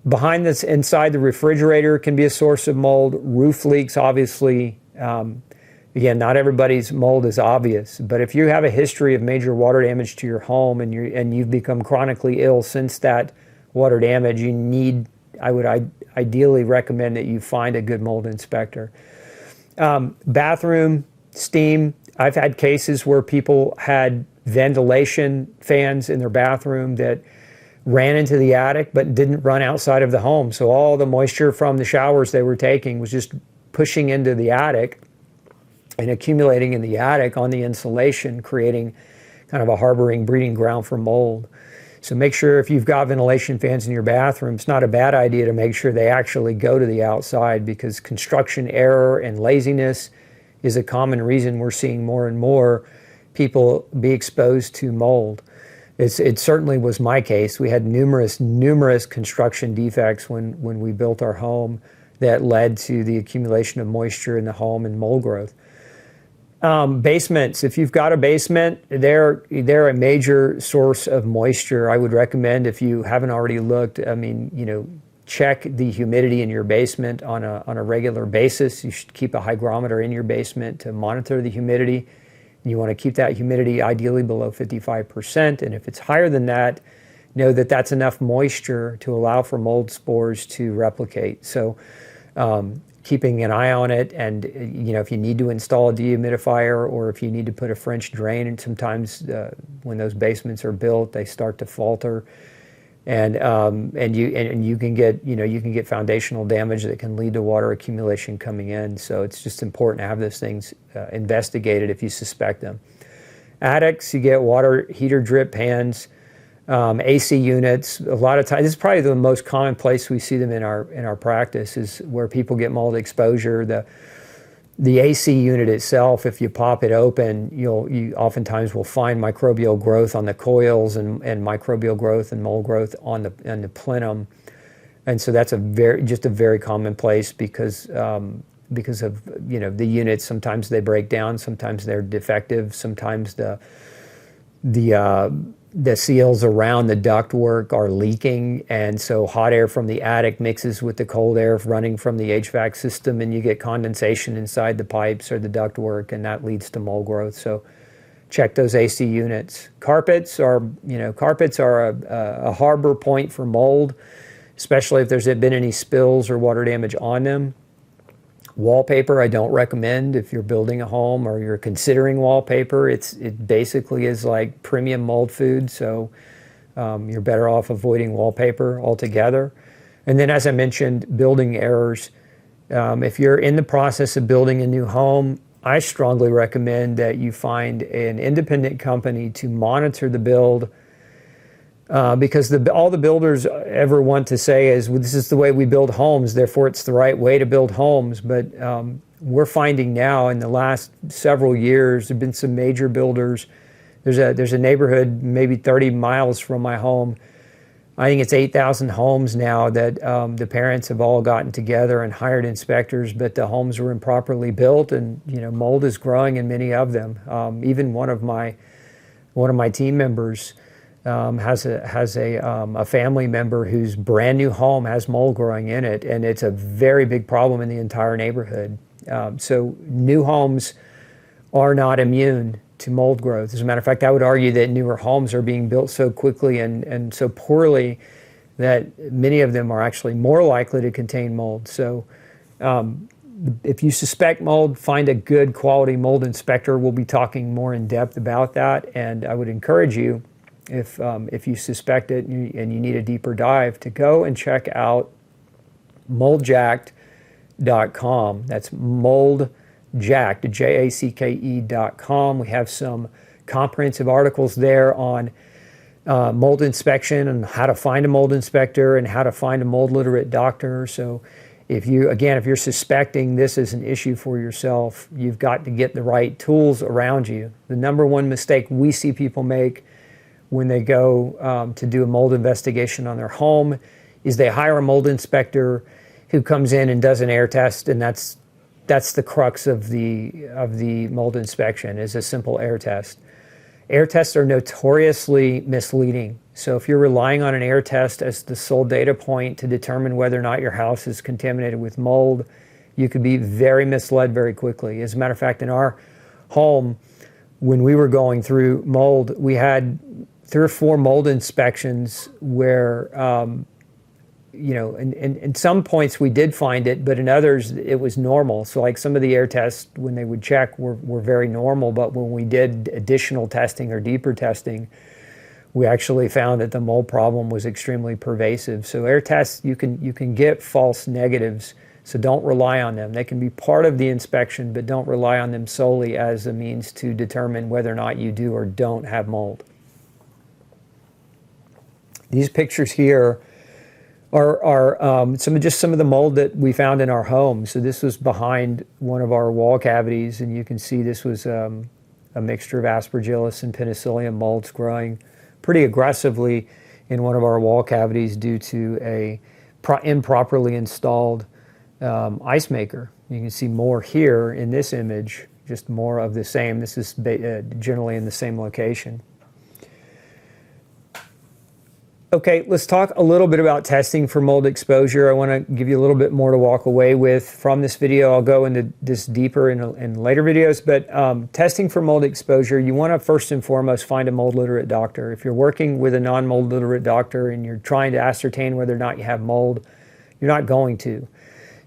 [SPEAKER 1] Behind this, inside the refrigerator can be a source of mold. Roof leaks, obviously. Again, not everybody's mold is obvious, but if you have a history of major water damage to your home and you've become chronically ill since that water damage, I would ideally recommend that you find a good mold inspector. Bathroom steam. I've had cases where people had ventilation fans in their bathroom that ran into the attic but didn't run outside of the home. So all the moisture from the showers they were taking was just pushing into the attic and accumulating in the attic on the insulation, creating kind of a harboring breeding ground for mold. So make sure if you've got ventilation fans in your bathroom, it's not a bad idea to make sure they actually go to the outside, because construction error and laziness is a common reason we're seeing more and more people be exposed to mold. It certainly was my case. We had numerous construction defects when we built our home that led to the accumulation of moisture in the home and mold growth. Basements. If you've got a basement, they're a major source of moisture. I would recommend, if you haven't already looked, check the humidity in your basement on a regular basis. You should keep a hygrometer in your basement to monitor the humidity. You want to keep that humidity ideally below 55%, and if it's higher than that, know that that's enough moisture to allow for mold spores to replicate. So keeping an eye on it, and if you need to install a dehumidifier or if you need to put a French drain, and sometimes when those basements are built, they start to falter, and you can get foundational damage that can lead to water accumulation coming in. So it's just important to have those things investigated if you suspect them. Attics, you get water heater drip pans, AC units. A lot of times, this is probably the most common place we see them in our practice, is where people get mold exposure. The AC unit itself, if you pop it open, you oftentimes will find microbial growth on the coils and microbial growth and mold growth on the plenum, and so that's a very common place because of the units. Sometimes they break down, sometimes they're defective, sometimes the seals around the ductwork are leaking, and so hot air from the attic mixes with the cold air running from the HVAC system, and you get condensation inside the pipes or the ductwork, and that leads to mold growth. So check those AC units. Carpets are a harbor point for mold, especially if there's been any spills or water damage on them. Wallpaper, I don't recommend if you're building a home or you're considering wallpaper. It basically is like premium mold food, so you're better off avoiding wallpaper altogether. And then, as I mentioned, building errors. If you're in the process of building a new home, I strongly recommend that you find an independent company to monitor the build, because all the builders ever want to say is, well, this is the way we build homes, therefore it's the right way to build homes. But we're finding now, in the last several years, there have been some major builders. There's a neighborhood maybe 30 miles from my home. I think it's 8,000 homes now that the parents have all gotten together and hired inspectors, but the homes were improperly built, and mold is growing in many of them. Even one of my team members has a family member whose brand new home has mold growing in it, and it's a very big problem in the entire neighborhood. So new homes are not immune to mold growth. As a matter of fact, I would argue that newer homes are being built so quickly and so poorly that many of them are actually more likely to contain mold. So if you suspect mold, find a good quality mold inspector. We'll be talking more in depth about that, and I would encourage you, if you suspect it and you need a deeper dive, to go and check out moldjacked.com. That's moldjacked, JACKE.com. We have some comprehensive articles there on mold inspection and how to find a mold inspector and how to find a mold-literate doctor. So if you're suspecting this is an issue for yourself, you've got to get the right tools around you. The number one mistake we see people make when they go to do a mold investigation on their home is they hire a mold inspector who comes in and does an air test, and that's the crux of the mold inspection, is a simple air test. Air tests are notoriously misleading. So if you're relying on an air test as the sole data point to determine whether or not your house is contaminated with mold, you could be very misled very quickly. As a matter of fact, in our home, when we were going through mold, we had 3 or 4 mold inspections where, in some points we did find it, but in others it was normal. So like some of the air tests, when they would check, were very normal, but when we did additional testing or deeper testing, we actually found that the mold problem was extremely pervasive. So air tests, you can get false negatives, so don't rely on them. They can be part of the inspection, but don't rely on them solely as a means to determine whether or not you do or don't have mold. These pictures here are some of the mold that we found in our home. So this was behind one of our wall cavities, and you can see this was a mixture of Aspergillus and Penicillium molds growing pretty aggressively in one of our wall cavities due to a improperly installed ice maker. You can see more here in this image, just more of the same. This is generally in the same location. Okay, let's talk a little bit about testing for mold exposure. I want to give you a little bit more to walk away with from this video. I'll go into this deeper in later videos, but testing for mold exposure, you want to first and foremost find a mold-literate doctor. If you're working with a non-mold-literate doctor and you're trying to ascertain whether or not you have mold, you're not going to.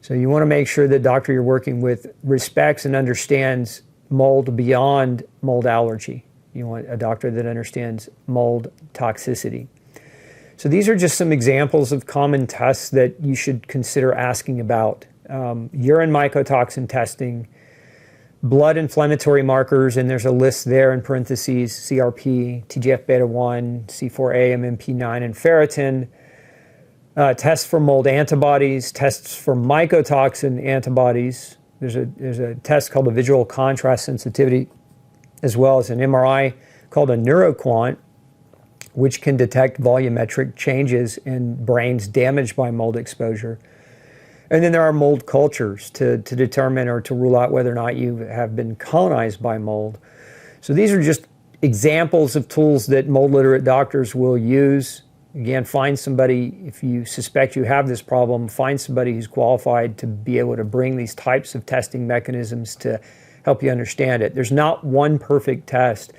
[SPEAKER 1] So you want to make sure the doctor you're working with respects and understands mold beyond mold allergy. You want a doctor that understands mold toxicity. So these are just some examples of common tests that you should consider asking about. Urine mycotoxin testing, blood inflammatory markers, and there's a list there in parentheses: CRP, TGF-beta1, C4a, MMP9, and ferritin. Tests for mold antibodies, tests for mycotoxin antibodies. There's a test called a visual contrast sensitivity, as well as an MRI called a neuroquant, which can detect volumetric changes in brains damaged by mold exposure. And then there are mold cultures to determine or to rule out whether or not you have been colonized by mold. So these are just examples of tools that mold-literate doctors will use. Again, find somebody, if you suspect you have this problem, find somebody who's qualified to be able to bring these types of testing mechanisms to help you understand it. There's not one perfect test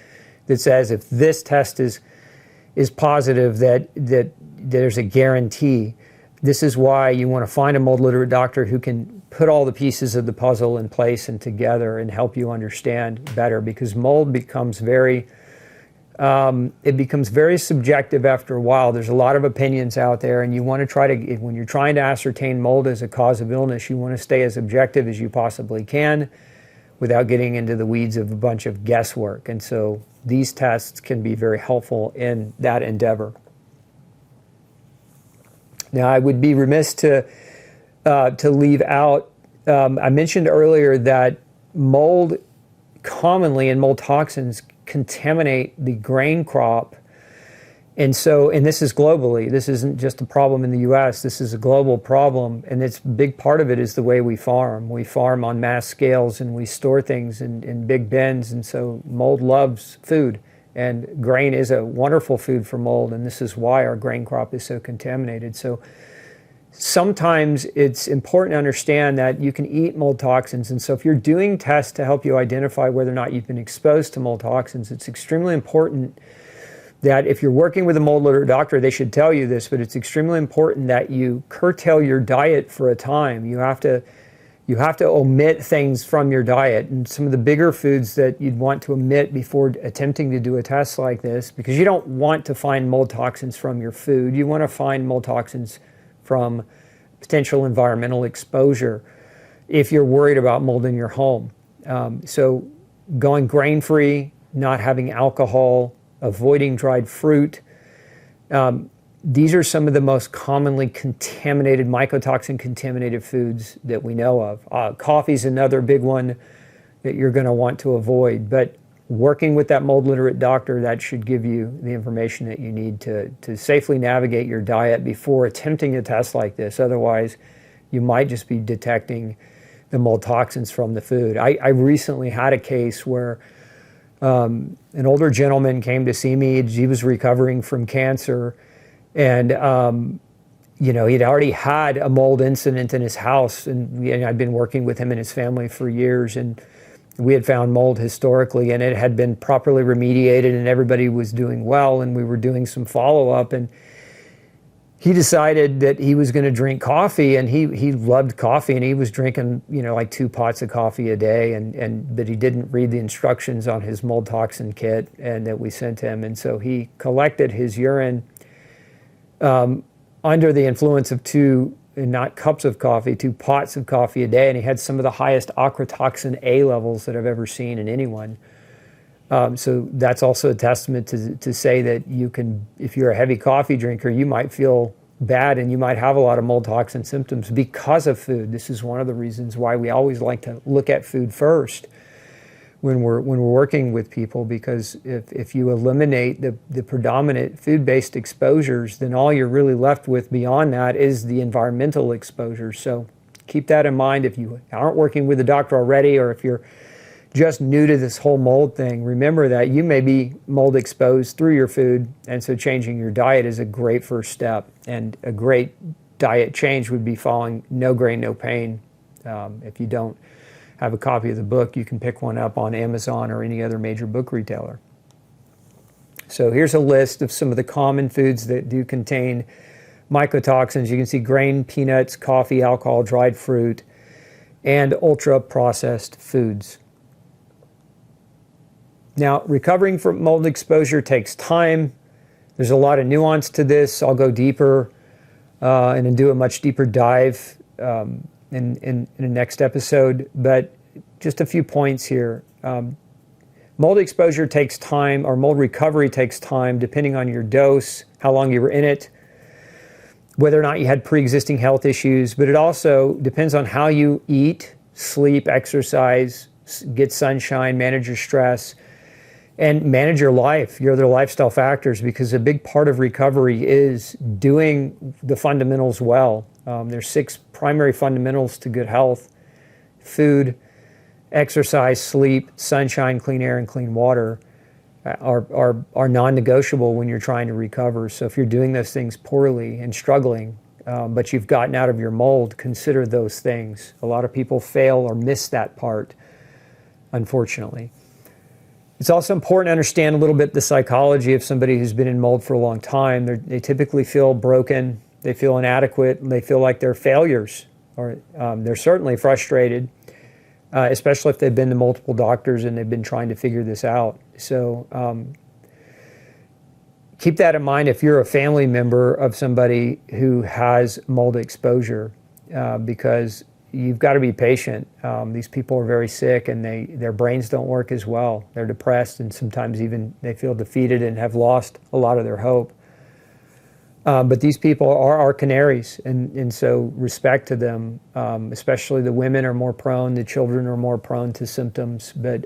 [SPEAKER 1] that says if this test is positive that there's a guarantee. This is why you want to find a mold-literate doctor who can put all the pieces of the puzzle in place and together and help you understand better, because mold becomes very subjective after a while. There's a lot of opinions out there, and you want to try to, when you're trying to ascertain mold as a cause of illness, you want to stay as objective as you possibly can without getting into the weeds of a bunch of guesswork. And so these tests can be very helpful in that endeavor. Now, I would be remiss to leave out, I mentioned earlier that mold commonly, and mold toxins contaminate the grain crop. And this is globally. This isn't just a problem in the US, this is a global problem, and a big part of it is the way we farm. We farm on mass scales and we store things in big bins, and so mold loves food. And grain is a wonderful food for mold, and this is why our grain crop is so contaminated. So sometimes it's important to understand that you can eat mold toxins, and so if you're doing tests to help you identify whether or not you've been exposed to mold toxins, it's extremely important that if you're working with a mold-literate doctor, they should tell you this, but it's extremely important that you curtail your diet for a time. You have to omit things from your diet, and some of the bigger foods that you'd want to omit before attempting to do a test like this, because you don't want to find mold toxins from your food. You want to find mold toxins from potential environmental exposure if you're worried about mold in your home. So going grain-free, not having alcohol, avoiding dried fruit. These are some of the most commonly contaminated, mycotoxin contaminated foods that we know of. Coffee is another big one that you're going to want to avoid. But working with that mold-literate doctor, that should give you the information that you need to safely navigate your diet before attempting a test like this. Otherwise, you might just be detecting the mold toxins from the food. I recently had a case where an older gentleman came to see me. He was recovering from cancer, and he'd already had a mold incident in his house, and I'd been working with him and his family for years, and we had found mold historically, and it had been properly remediated, and everybody was doing well, and we were doing some follow-up, and he decided that he was going to drink coffee, and he loved coffee, and he was drinking like 2 pots of coffee a day, but he didn't read the instructions on his mold toxin kit and that we sent him, and so he collected his urine under the influence of 2, not cups of coffee, 2 pots of coffee a day, and he had some of the highest ochratoxin A levels that I've ever seen in anyone. So that's also a testament to say that you can, if you're a heavy coffee drinker, you might feel bad and you might have a lot of mold toxin symptoms because of food. This is one of the reasons why we always like to look at food first when we're working with people, because if you eliminate the predominant food-based exposures, then all you're really left with beyond that is the environmental exposures. So keep that in mind if you aren't working with a doctor already, or if you're just new to this whole mold thing. Remember that you may be mold exposed through your food, and so changing your diet is a great first step. And a great diet change would be following No Grain, No Pain. If you don't have a copy of the book, you can pick one up on Amazon or any other major book retailer. So here's a list of some of the common foods that do contain mycotoxins. You can see grain, peanuts, coffee, alcohol, dried fruit, and ultra-processed foods. Now, recovering from mold exposure takes time. There's a lot of nuance to this. I'll go deeper and do a much deeper dive in the next episode. But just a few points here. Mold exposure takes time, or mold recovery takes time, depending on your dose, how long you were in it, whether or not you had pre-existing health issues, but it also depends on how you eat, sleep, exercise, get sunshine, manage your stress, and manage your life, your other lifestyle factors, because a big part of recovery is doing the fundamentals well. There's 6 primary fundamentals to good health: food, exercise, sleep, sunshine, clean air, and clean water are non-negotiable when you're trying to recover. So if you're doing those things poorly and struggling, but you've gotten out of your mold, consider those things. A lot of people fail or miss that part, unfortunately. It's also important to understand a little bit the psychology of somebody who's been in mold for a long time. They typically feel broken, they feel inadequate, and they feel like they're failures, or they're certainly frustrated, especially if they've been to multiple doctors and they've been trying to figure this out. So keep that in mind if you're a family member of somebody who has mold exposure, because you've got to be patient. These people are very sick, and their brains don't work as well. They're depressed, and sometimes even they feel defeated and have lost a lot of their hope. But these people are our canaries, and so respect to them. Especially the women are more prone, the children are more prone to symptoms. But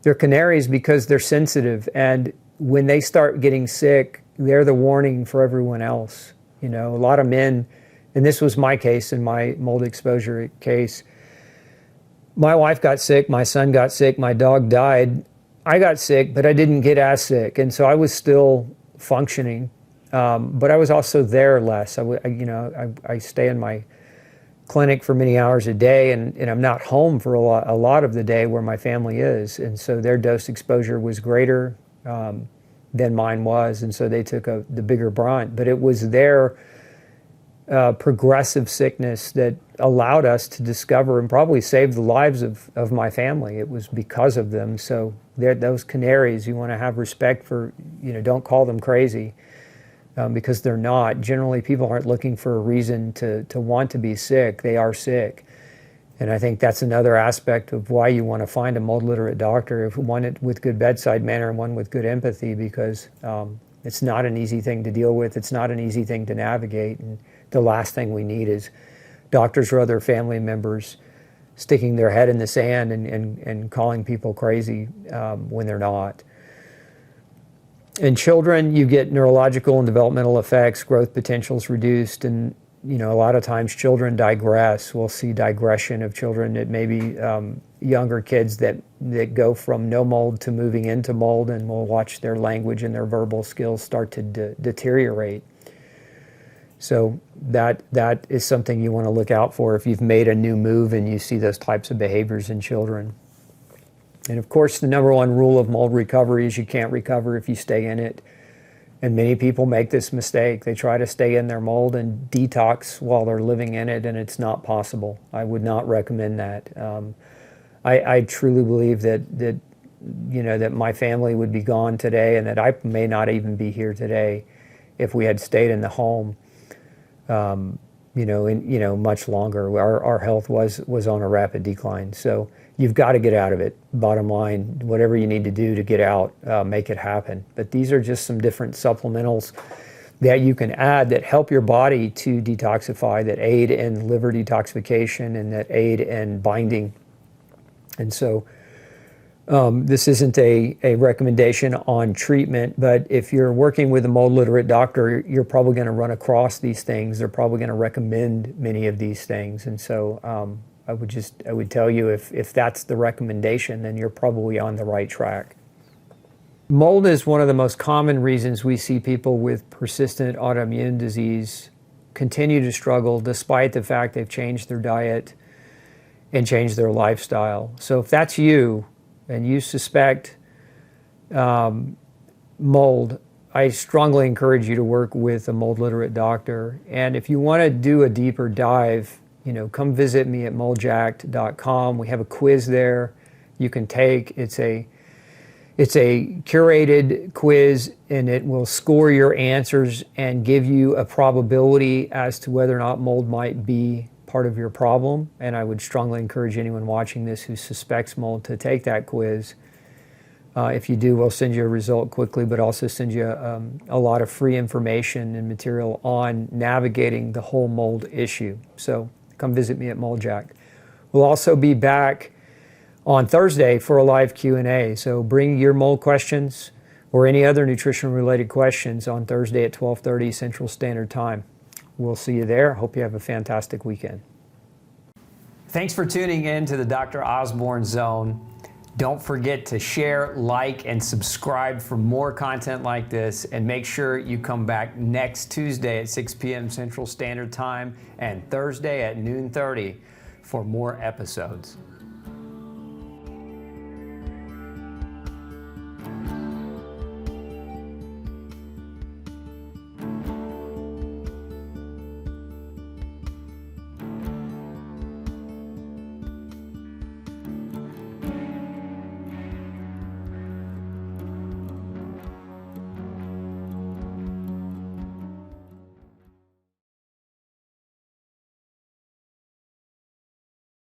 [SPEAKER 1] they're canaries because they're sensitive, and when they start getting sick, they're the warning for everyone else. You know, a lot of men, and this was my case in my mold exposure case. My wife got sick, my son got sick, my dog died. I got sick, but I didn't get as sick, and so I was still functioning, but I was also there less. I stay in my clinic for many hours a day, and I'm not home for a lot of the day where my family is, and so their dose exposure was greater than mine was, and so they took the bigger brunt. But it was their progressive sickness that allowed us to discover and probably save the lives of my family. It was because of them. So those canaries, you want to have respect for, don't call them crazy, because they're not. Generally, people aren't looking for a reason to want to be sick. They are sick. And I think that's another aspect of why you want to find a mold-literate doctor, one with good bedside manner and one with good empathy, because it's not an easy thing to deal with. It's not an easy thing to navigate. And the last thing we need is doctors or other family members sticking their head in the sand and calling people crazy when they're not. In children, you get neurological and developmental effects, growth potentials reduced, and a lot of times children digress. We'll see digression of children. It may be younger kids that go from no mold to moving into mold, and we'll watch their language and their verbal skills start to deteriorate. So that is something you want to look out for if you've made a new move and you see those types of behaviors in children. And of course, the number one rule of mold recovery is you can't recover if you stay in it. And many people make this mistake. They try to stay in their mold and detox while they're living in it, and it's not possible. I would not recommend that. I truly believe that my family would be gone today, and that I may not even be here today if we had stayed in the home. Much longer. Our health was on a rapid decline. So you've got to get out of it. Bottom line, whatever you need to do to get out, make it happen. But these are just some different supplementals that you can add that help your body to detoxify, that aid in liver detoxification, and that aid in binding. And so this isn't a recommendation on treatment, but if you're working with a mold-literate doctor, you're probably going to run across these things. They're probably going to recommend many of these things. And so I would tell you if that's the recommendation, then you're probably on the right track. Mold is one of the most common reasons we see people with persistent autoimmune disease continue to struggle despite the fact they've changed their diet and changed their lifestyle. So if that's you, and you suspect mold, I strongly encourage you to work with a mold-literate doctor. And if you want to do a deeper dive, come visit me at moldjacked.com. We have a quiz there you can take. It's a curated quiz, and it will score your answers and give you a probability as to whether or not mold might be part of your problem, and I would strongly encourage anyone watching this who suspects mold to take that quiz. If you do, we'll send you a result quickly, but also send you a lot of free information and material on navigating the whole mold issue. So come visit me at Mold Jack. We'll also be back on Thursday for a live Q&A. So bring your mold questions or any other nutrition-related questions on Thursday at 12:30 Central Standard Time. We'll see you there. Hope you have a fantastic weekend. Thanks for tuning in to the Dr. Osborne Zone. Don't forget to share, like, and subscribe for more content like this, and make sure you come back next Tuesday at 6 p.m. Central Standard Time and Thursday at noon 30 for more episodes.